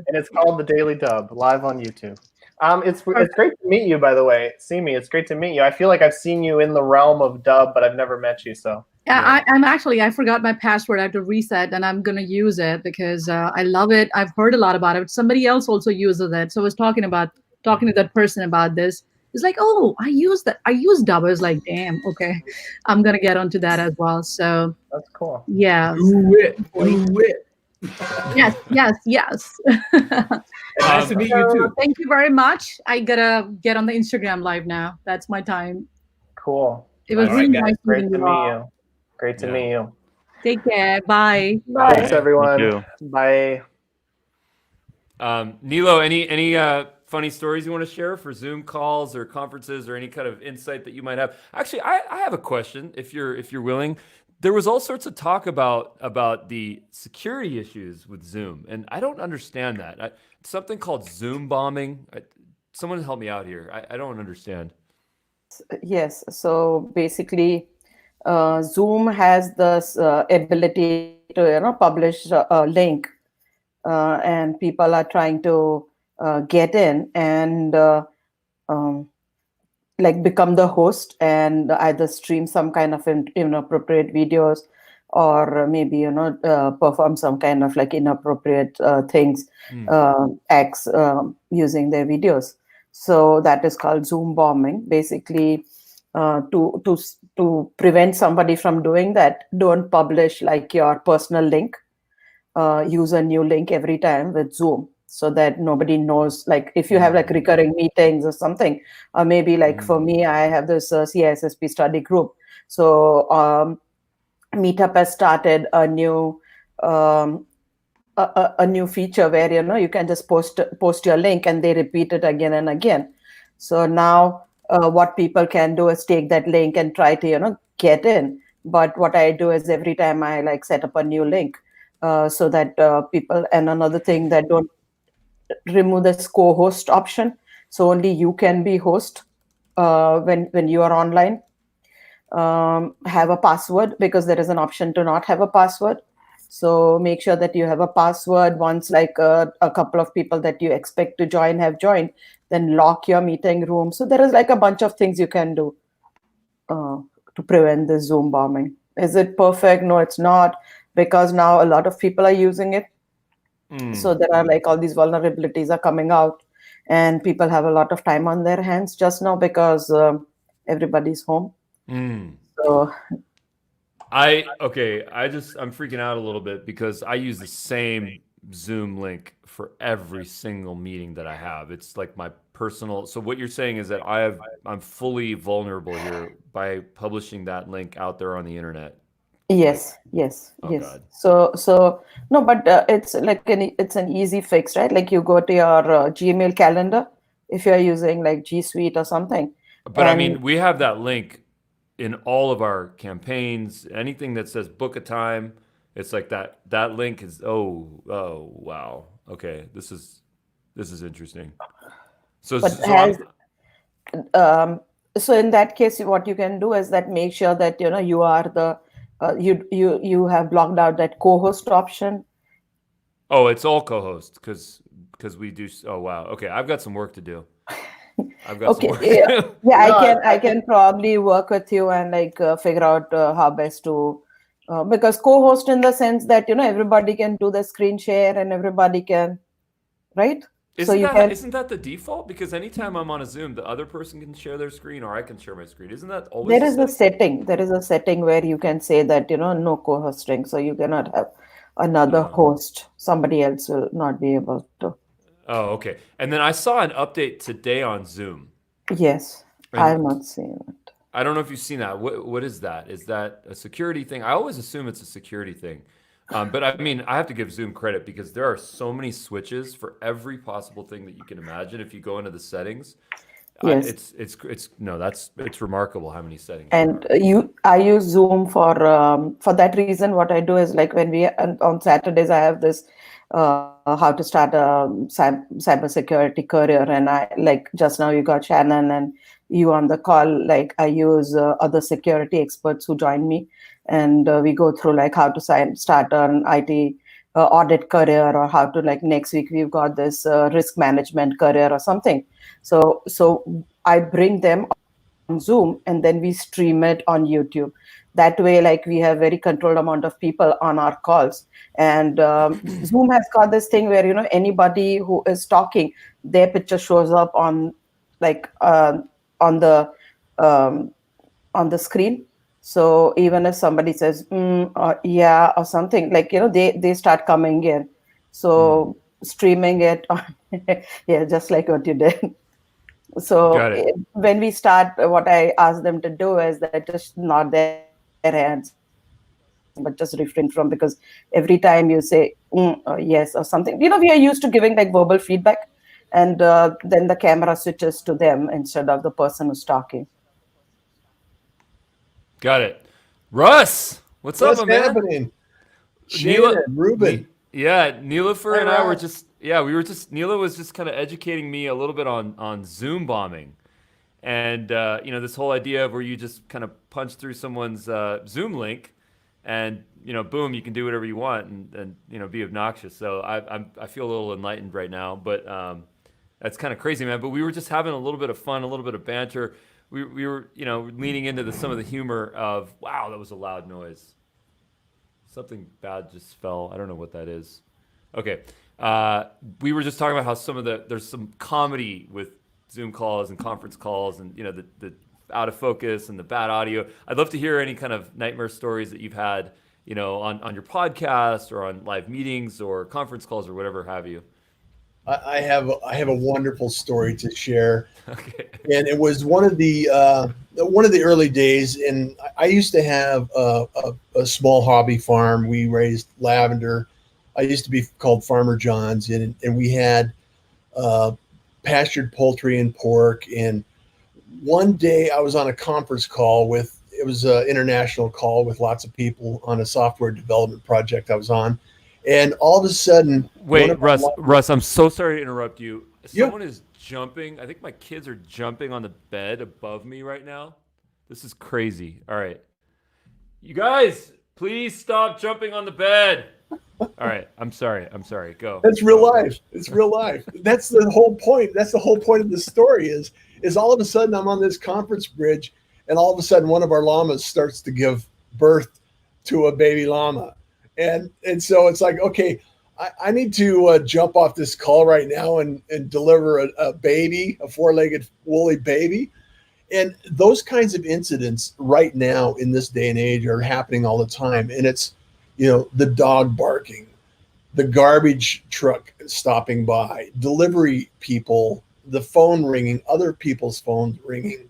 Speaker 2: And it's called The Daily Dub, live on YouTube. It's great to meet you, by the way. Simi, it's great to meet you. I feel like I've seen you in the realm of dub, but I've never met you. So
Speaker 1: yeah, I forgot my password. I have to reset, and I'm gonna use it because I love it. I've heard a lot about it. Somebody else also uses it, so I was talking to that person about this. It's like, oh, I use dub. I was like, damn, okay, I'm gonna get onto that as well. So
Speaker 2: that's cool.
Speaker 1: Yeah.
Speaker 4: Do it.
Speaker 1: Yes.
Speaker 4: Nice to meet you too.
Speaker 1: Thank you very much. I gotta get on the Instagram live now. That's my time.
Speaker 2: Cool.
Speaker 1: It was really nice
Speaker 2: Great
Speaker 1: meeting
Speaker 2: to meet you. Great to meet you.
Speaker 1: Take care. Bye.
Speaker 2: Thanks, everyone.
Speaker 5: Thank you.
Speaker 2: Bye.
Speaker 3: Nilo, any funny stories you want to share for Zoom calls or conferences or any kind of insight that you might have? Actually, I have a question if you're willing. There was all sorts of talk about the security issues with Zoom, and I don't understand that. Something called Zoom bombing. Someone help me out here. I don't understand.
Speaker 6: Yes. So basically, Zoom has this ability to publish a link, and people are trying to get in and become the host and either stream some kind of inappropriate videos, or maybe perform some kind of inappropriate things, acts using their videos. So that is called Zoom bombing. Basically, to prevent somebody from doing that, don't publish your personal link. Use a new link every time with Zoom, so that nobody knows. If you have recurring meetings or something, or maybe for me, I have this CISSP study group. So Meetup has started a new a new feature where you can just post your link and they repeat it again and again. So now what people can do is take that link and try to get in. But what I do is every time I set up a new link, so that people. And another thing, that don't remove this co-host option, so only you can be host when you are online. Have a password, because there is an option to not have a password. So make sure that you have a password. Once a couple of people that you expect to join have joined, then lock your meeting room. So there is a bunch of things you can do to prevent this Zoom bombing. Is it perfect? No, it's not, because now a lot of people are using it. So there are all these vulnerabilities are coming out, and people have a lot of time on their hands just now because everybody's home. So
Speaker 3: I'm freaking out a little bit because I use the same Zoom link for every single meeting that I have. It's like my personal. So what you're saying is that I'm fully vulnerable here by publishing that link out there on the internet.
Speaker 6: Yes.
Speaker 3: God.
Speaker 6: So no, but it's it's an easy fix, right? You go to your Gmail calendar if you're using G Suite or something.
Speaker 3: But I mean, we have that link in all of our campaigns. Anything that says book a time, it's like that link is oh wow, okay, this is interesting. So
Speaker 6: in that case, what you can do is that make sure that you are the you have blocked out that co-host option.
Speaker 3: Oh, it's all co-host because we do. Oh wow, okay, I've got some work to do. I've got some work to do.
Speaker 6: Yeah, I can probably work with you and figure out how best to because co-host in the sense that everybody can do the screen share and everybody can, right?
Speaker 3: Isn't that the default? Because anytime I'm on a Zoom, the other person can share their screen or I can share my screen. Isn't that always
Speaker 6: there is a setting. There is a setting where you can say that, no co-hosting. So you cannot have another host. Somebody else will not be able to.
Speaker 3: Oh, okay. And then I saw an update today on Zoom.
Speaker 6: Yes, I have not seen it.
Speaker 3: I don't know if you've seen that. What is that? Is that a security thing? I always assume it's a security thing. But I mean, I have to give Zoom credit because there are so many switches for every possible thing that you can imagine. If you go into the settings,
Speaker 6: Yes.
Speaker 3: It's remarkable how many settings.
Speaker 6: And I use Zoom for that reason. What I do is, like, when on Saturdays, I have this how to start a cybersecurity career, and I, like, just now you got Shannon and you on the call. Like, I use other security experts who join me, and we go through like how to start an IT audit career, or how to, like, next week we've got this risk management career or something. So I bring them on Zoom, and then we stream it on YouTube. That way, like, we have very controlled amount of people on our calls. And Zoom has got this thing where, anybody who is talking, their picture shows up on, like, on the screen. So even if somebody says or yeah or something, like, they start coming in. So streaming it on, yeah, just like what you did. So when we start, what I ask them to do is that just nod their heads, but just refrain from, because every time you say or yes or something, we are used to giving like verbal feedback, and then the camera switches to them instead of the person who's talking.
Speaker 3: Got it. Russ, what's up, my man?
Speaker 7: What's happening? Shannon, Ruben.
Speaker 3: Yeah, Nilofer and I were just, Neela was just kind of educating me a little bit on Zoom bombing. And, this whole idea of where you just kind of punch through someone's Zoom link and, boom, you can do whatever you want and be obnoxious. So I feel a little enlightened right now, but that's kind of crazy, man. But we were just having a little bit of fun, a little bit of banter. We were, leaning into some of the humor of, wow, that was a loud noise. Something bad just fell. I don't know what that is. Okay. We were just talking about how there's some comedy with Zoom calls and conference calls and, the out of focus and the bad audio. I'd love to hear any kind of nightmare stories that you've had, on your podcast or on live meetings or conference calls or whatever have you.
Speaker 7: I have a wonderful story to share.
Speaker 3: Okay.
Speaker 7: And it was one of the early days, and I used to have a small hobby farm. We raised lavender. I used to be called Farmer John's, and we had pastured poultry and pork. And one day I was on a conference call it was an international call with lots of people on a software development project I was on. And all of a sudden,
Speaker 3: wait, Russ, I'm so sorry to interrupt you. Someone is jumping. I think my kids are jumping on the bed above me right now. This is crazy. All right. You guys, please stop jumping on the bed. All right. I'm sorry. Go.
Speaker 7: That's real life. It's real life. That's the whole point. That's the whole point of the story is all of a sudden I'm on this conference bridge, and all of a sudden one of our llamas starts to give birth to a baby llama. And so it's like, okay, I need to jump off this call right now and deliver a baby, a four-legged woolly baby. And those kinds of incidents right now in this day and age are happening all the time. And it's, the dog barking, the garbage truck stopping by, delivery people, the phone ringing, other people's phones ringing.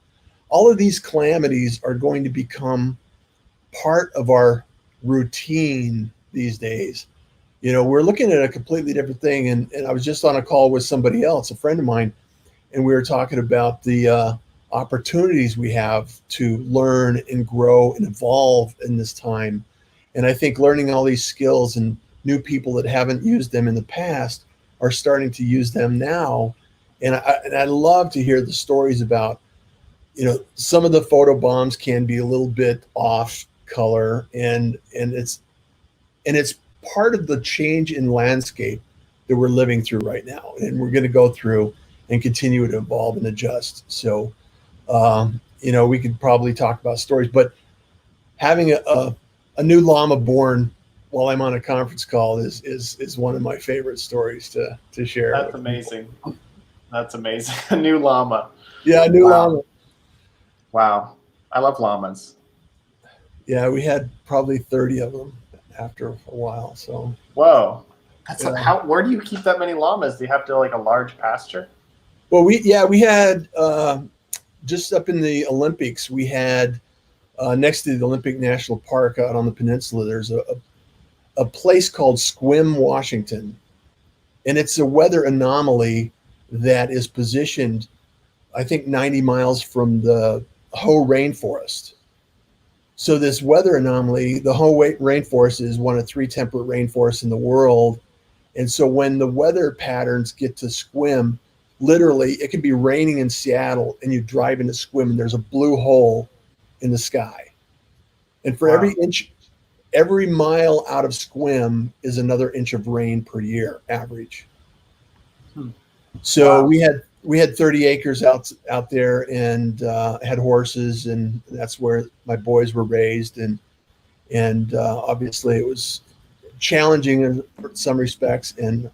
Speaker 7: All of these calamities are going to become part of our routine these days. We're looking at a completely different thing. And I was just on a call with somebody else, a friend of mine, and we were talking about the opportunities we have to learn and grow and evolve in this time. And I think learning all these skills, and new people that haven't used them in the past are starting to use them now. And I love to hear the stories about, some of the photo bombs can be a little bit off color, and it's part of the change in landscape that we're living through right now, and we're going to go through and continue to evolve and adjust. So, we could probably talk about stories, but having a new llama born while I'm on a conference call is one of my favorite stories to share.
Speaker 2: That's amazing. That's amazing. A new llama.
Speaker 7: Yeah, a new llama.
Speaker 2: Wow. I love llamas.
Speaker 7: Yeah, we had probably 30 of them after a while. So
Speaker 2: whoa. That's where do you keep that many llamas? Do you have to like a large pasture?
Speaker 7: Well, we had just up in the Olympics, we had next to the Olympic National Park out on the peninsula, there's a place called Squim, Washington. And it's a weather anomaly that is positioned, I think, 90 miles from the Hoh rainforest. So this weather anomaly, the Hoh rainforest is one of 3 temperate rainforests in the world. And so when the weather patterns get to Squim, literally it could be raining in Seattle and you drive into Squim and there's a blue hole in the sky. And for every mile out of Squim is another inch of rain per year average. So we had 30 acres out there and had horses, and that's where my boys were raised, and obviously it was challenging in some respects and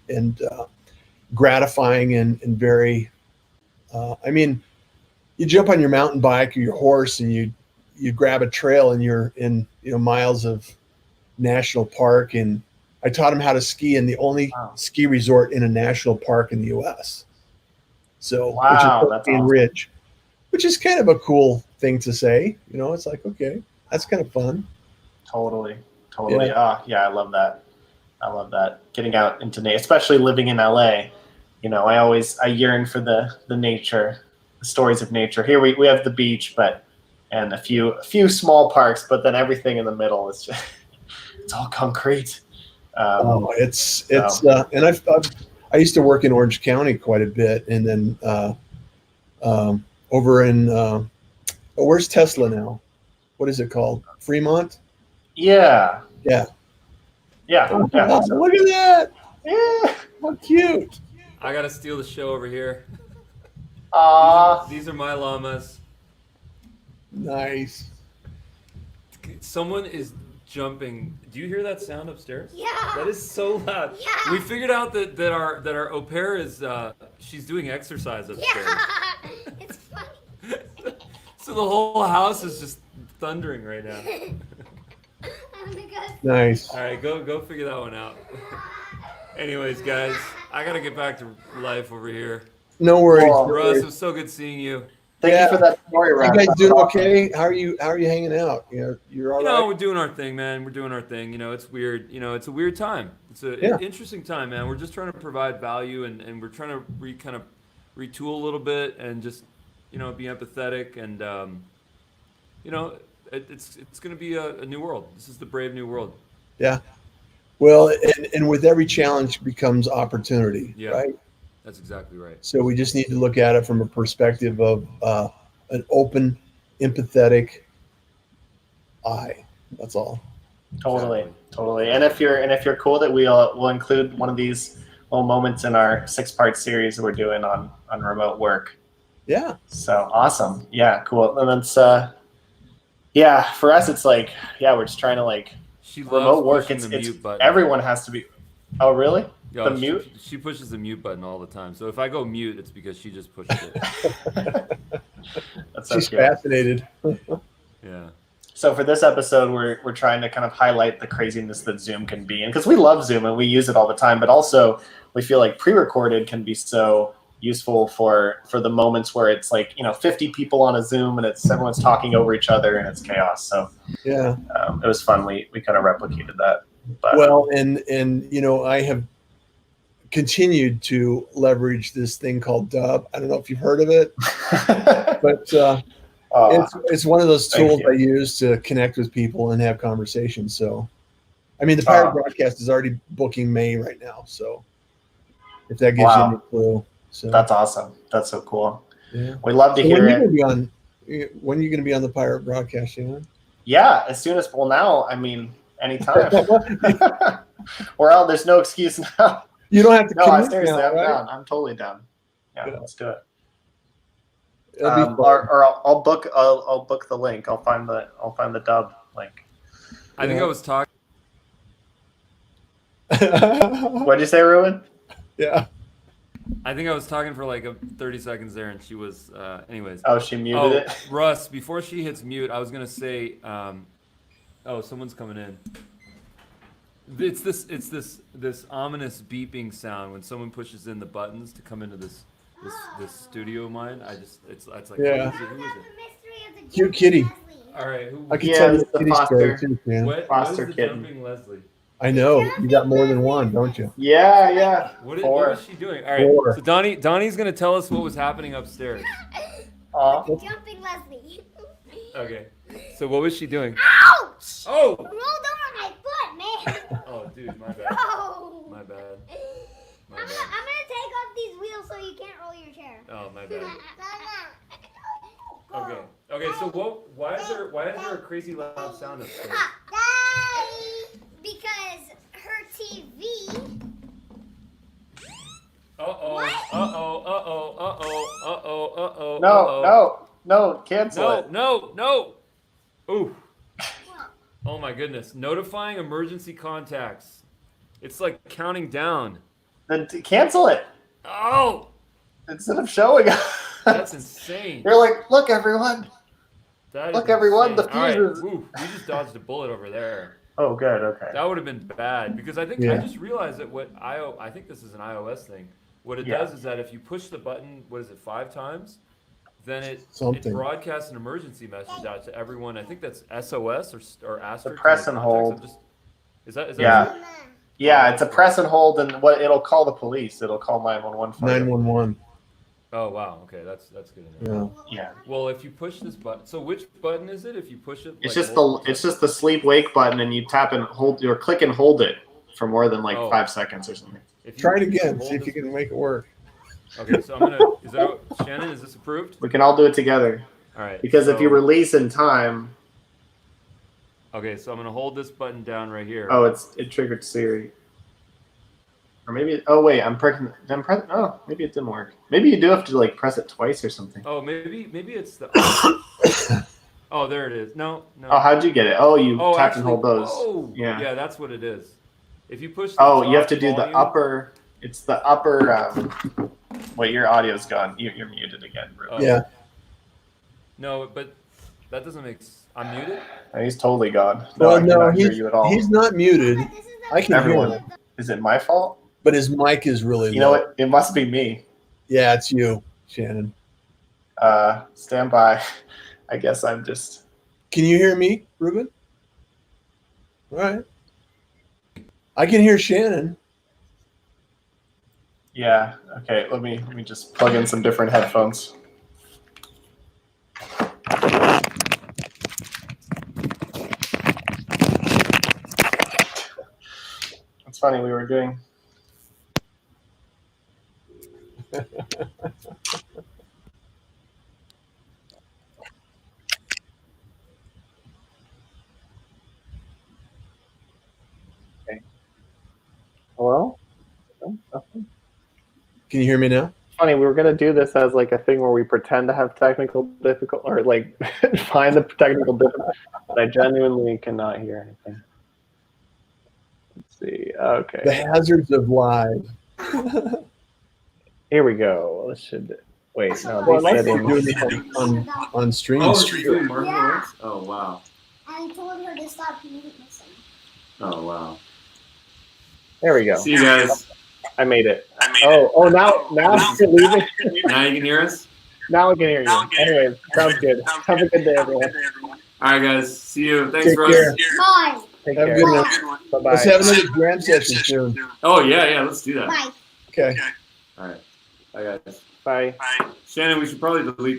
Speaker 7: gratifying and very I mean, you jump on your mountain bike or your horse and you grab a trail and you're in miles of national park, and I taught him how to ski in the only ski resort in a national park in the US. So which is Porcupine Ridge, which is kind of a cool thing to say. It's like, okay, that's kind of fun.
Speaker 2: Totally. Yeah, I love that. Getting out into nature, especially living in LA. I yearn for the nature, the stories of nature. Here we have the beach, and a few small parks, but then everything in the middle is just it's all concrete.
Speaker 7: And I used to work in Orange County quite a bit, and then over in where's Tesla now? What is it called? Fremont?
Speaker 2: Yeah.
Speaker 7: Look at that.
Speaker 2: Yeah.
Speaker 7: How cute.
Speaker 8: I gotta steal the show over here. These are my llamas.
Speaker 7: Nice.
Speaker 8: Someone is jumping. Do you hear that sound upstairs?
Speaker 9: Yeah.
Speaker 8: That is so loud.
Speaker 9: Yeah.
Speaker 8: We figured out that our au pair is she's doing exercise upstairs.
Speaker 9: Yeah. It's funny.
Speaker 8: So the whole house is just thundering right now.
Speaker 9: Oh my God.
Speaker 7: Nice.
Speaker 8: All right, go figure that one out. Anyways, guys, I gotta get back to life over here.
Speaker 7: No worries.
Speaker 8: Russ, it was so good seeing you.
Speaker 2: Thank you for that story, Russ.
Speaker 7: You guys doing okay? How are you hanging out? You're all right?
Speaker 8: We're doing our thing, man. We're doing our thing. It's weird. It's a weird time. It's an interesting time, man. We're just trying to provide value, and we're trying to kind of retool a little bit and just, be empathetic, and it's going to be a new world. This is the brave new world.
Speaker 7: Yeah. Well, and with every challenge becomes opportunity, right?
Speaker 8: That's exactly right.
Speaker 7: So we just need to look at it from a perspective of an open, empathetic eye. That's all.
Speaker 2: Totally. And if you're cool, that we'll include one of these little moments in our 6-part series that we're doing on remote work.
Speaker 7: Yeah.
Speaker 2: So awesome. Yeah, cool. And it's for us it's like, we're just trying to remote work. It's
Speaker 8: mute button.
Speaker 2: Everyone has to be. Oh, really? The mute?
Speaker 8: She pushes the mute button all the time. So if I go mute, it's because she just pushes it.
Speaker 7: She's fascinated.
Speaker 8: Yeah.
Speaker 2: So for this episode, we're trying to kind of highlight the craziness that Zoom can be, and because we love Zoom and we use it all the time, but also we feel like pre-recorded can be so useful for the moments where it's 50 people on a Zoom and everyone's talking over each other and it's chaos. So
Speaker 7: yeah,
Speaker 2: it was fun. We kind of replicated that. But,
Speaker 7: well, and I have continued to leverage this thing called Dub. I don't know if you've heard of it, but it's one of those tools I use to connect with people and have conversations. So, I mean, the Pirate Broadcast is already booking May right now. So, if that gives you any clue. So
Speaker 2: that's awesome. That's so cool.
Speaker 7: Yeah.
Speaker 2: We love to hear it.
Speaker 7: When are you going to be on the Pirate Broadcast, Shannon?
Speaker 2: Yeah, as soon as now. I mean, anytime. We're out. There's no excuse now.
Speaker 7: You don't have to.
Speaker 2: No, seriously,
Speaker 7: now,
Speaker 2: I'm
Speaker 7: right?
Speaker 2: down. I'm totally down. Yeah, let's do it.
Speaker 7: Or
Speaker 2: I'll book the link. I'll find the Dub link.
Speaker 8: I think I was talking.
Speaker 2: What'd you say, Ruben?
Speaker 7: Yeah.
Speaker 8: I think I was talking for like 30 seconds there, and she was. Anyways.
Speaker 2: Oh, she muted it.
Speaker 8: Russ, before she hits mute, I was gonna say. Oh, someone's coming in. It's this ominous beeping sound when someone pushes in the buttons to come into this studio of mine. It's like
Speaker 7: Yeah.
Speaker 8: Who is it?
Speaker 7: Cute kitty.
Speaker 8: All right,
Speaker 7: I can tell you
Speaker 2: the
Speaker 7: kitty story too, man.
Speaker 8: What
Speaker 2: Foster
Speaker 8: is the
Speaker 2: kitten.
Speaker 8: jumping Leslie?
Speaker 7: I know you got more than one, don't you?
Speaker 2: Yeah.
Speaker 8: What
Speaker 2: Four.
Speaker 8: is she doing? All right,
Speaker 7: Four.
Speaker 8: so Donnie's gonna tell us what was happening upstairs.
Speaker 9: Jumping Leslie.
Speaker 8: Okay, so what was she doing?
Speaker 9: Ouch!
Speaker 8: Oh!
Speaker 9: Rolled over my foot, man.
Speaker 8: Oh, dude, my bad.
Speaker 9: Oh.
Speaker 8: My bad.
Speaker 9: I'm gonna take off these wheels so you can't roll your chair.
Speaker 8: Oh, my bad. Okay. So why is there a crazy loud sound upstairs?
Speaker 9: Because her TV.
Speaker 2: No, cancel it.
Speaker 8: No. Ooh. Oh my goodness. Notifying emergency contacts. It's like counting down.
Speaker 2: Then cancel it.
Speaker 8: Oh!
Speaker 2: Instead of showing us.
Speaker 8: That's insane.
Speaker 2: You're like, look, everyone.
Speaker 8: Look,
Speaker 2: everyone, the
Speaker 8: All right.
Speaker 2: fuses.
Speaker 8: Ooh, we just dodged a bullet over there.
Speaker 2: Oh, good. Okay.
Speaker 8: That would have been bad because I think I just realized that I think this is an iOS thing. What it does is that if you push the button, 5 times, then it broadcasts an emergency message out to everyone. I think that's SOS or asterisk.
Speaker 2: The press and hold.
Speaker 8: Is that
Speaker 2: yeah. Yeah, it's a press and hold, and it'll call the police. It'll call 911.
Speaker 7: 911.
Speaker 8: Oh wow, okay, that's good enough.
Speaker 2: Yeah.
Speaker 8: Well, if you push this button, so which button is it? If you push it,
Speaker 2: It's just the sleep wake button, and you tap and hold or click and hold it for more than 5 seconds or something.
Speaker 7: Try it again. See if you can make it work.
Speaker 8: Okay, so I'm gonna. Shannon? Is this approved?
Speaker 2: We can all do it together.
Speaker 8: All right.
Speaker 2: Because if you release in time.
Speaker 8: Okay, so I'm gonna hold this button down right here.
Speaker 2: Oh, it triggered Siri. Or maybe. Oh wait, I'm pressing. Oh, maybe it didn't work. Maybe you do have to press it twice or something.
Speaker 8: Oh, maybe it's the. Oh, there it is. No.
Speaker 2: Oh, how'd you get it? Oh, you tap and hold those.
Speaker 8: Oh,
Speaker 2: yeah,
Speaker 8: that's what it is. If you push.
Speaker 2: You have to do the upper. It's the upper. Wait, your audio's gone. You're muted again, bro.
Speaker 8: Oh.
Speaker 7: Yeah.
Speaker 8: No, but that doesn't make. I'm muted.
Speaker 2: No, he's totally gone.
Speaker 7: Well, no,
Speaker 2: hear you at all.
Speaker 7: he's not muted. I can hear him.
Speaker 2: Is it my fault?
Speaker 7: But his mic is really low.
Speaker 2: You know what? It must be me.
Speaker 7: Yeah, it's you, Shannon.
Speaker 2: Stand by. I guess I'm just.
Speaker 7: Can you hear me, Ruben? All right. I can hear Shannon.
Speaker 2: Yeah. Okay. Let me just plug in some different headphones. It's funny. We were doing. Okay. Hello? No, nothing.
Speaker 7: Can you hear me now?
Speaker 2: Funny, we were gonna do this as a thing where we pretend to have technical difficulty or find the technical difficulty, but I genuinely cannot hear anything. Let's see. Okay.
Speaker 7: The hazards of live.
Speaker 2: Here we go. This should. Wait, no.
Speaker 7: Well,
Speaker 2: These
Speaker 7: I like doing
Speaker 2: settings.
Speaker 7: this on stream.
Speaker 8: Oh, she's doing martial arts? Oh wow.
Speaker 9: I told her to stop muting.
Speaker 8: Oh wow.
Speaker 2: There we go.
Speaker 8: See you guys.
Speaker 2: I made it. Oh, now you're leaving.
Speaker 8: Now you can hear us?
Speaker 2: Now I can hear you. Anyways, sounds good. Have a good day, everyone.
Speaker 8: All right, guys. See you. Thanks,
Speaker 7: Take
Speaker 8: Russ.
Speaker 7: care.
Speaker 9: Bye.
Speaker 2: Take
Speaker 7: Have a
Speaker 2: care.
Speaker 7: good one.
Speaker 2: Bye-bye.
Speaker 7: Let's have another jam session soon.
Speaker 8: Oh yeah. Let's do that.
Speaker 9: Bye.
Speaker 7: Okay.
Speaker 8: All right. Bye, guys.
Speaker 2: Bye.
Speaker 8: Shannon, we should probably delete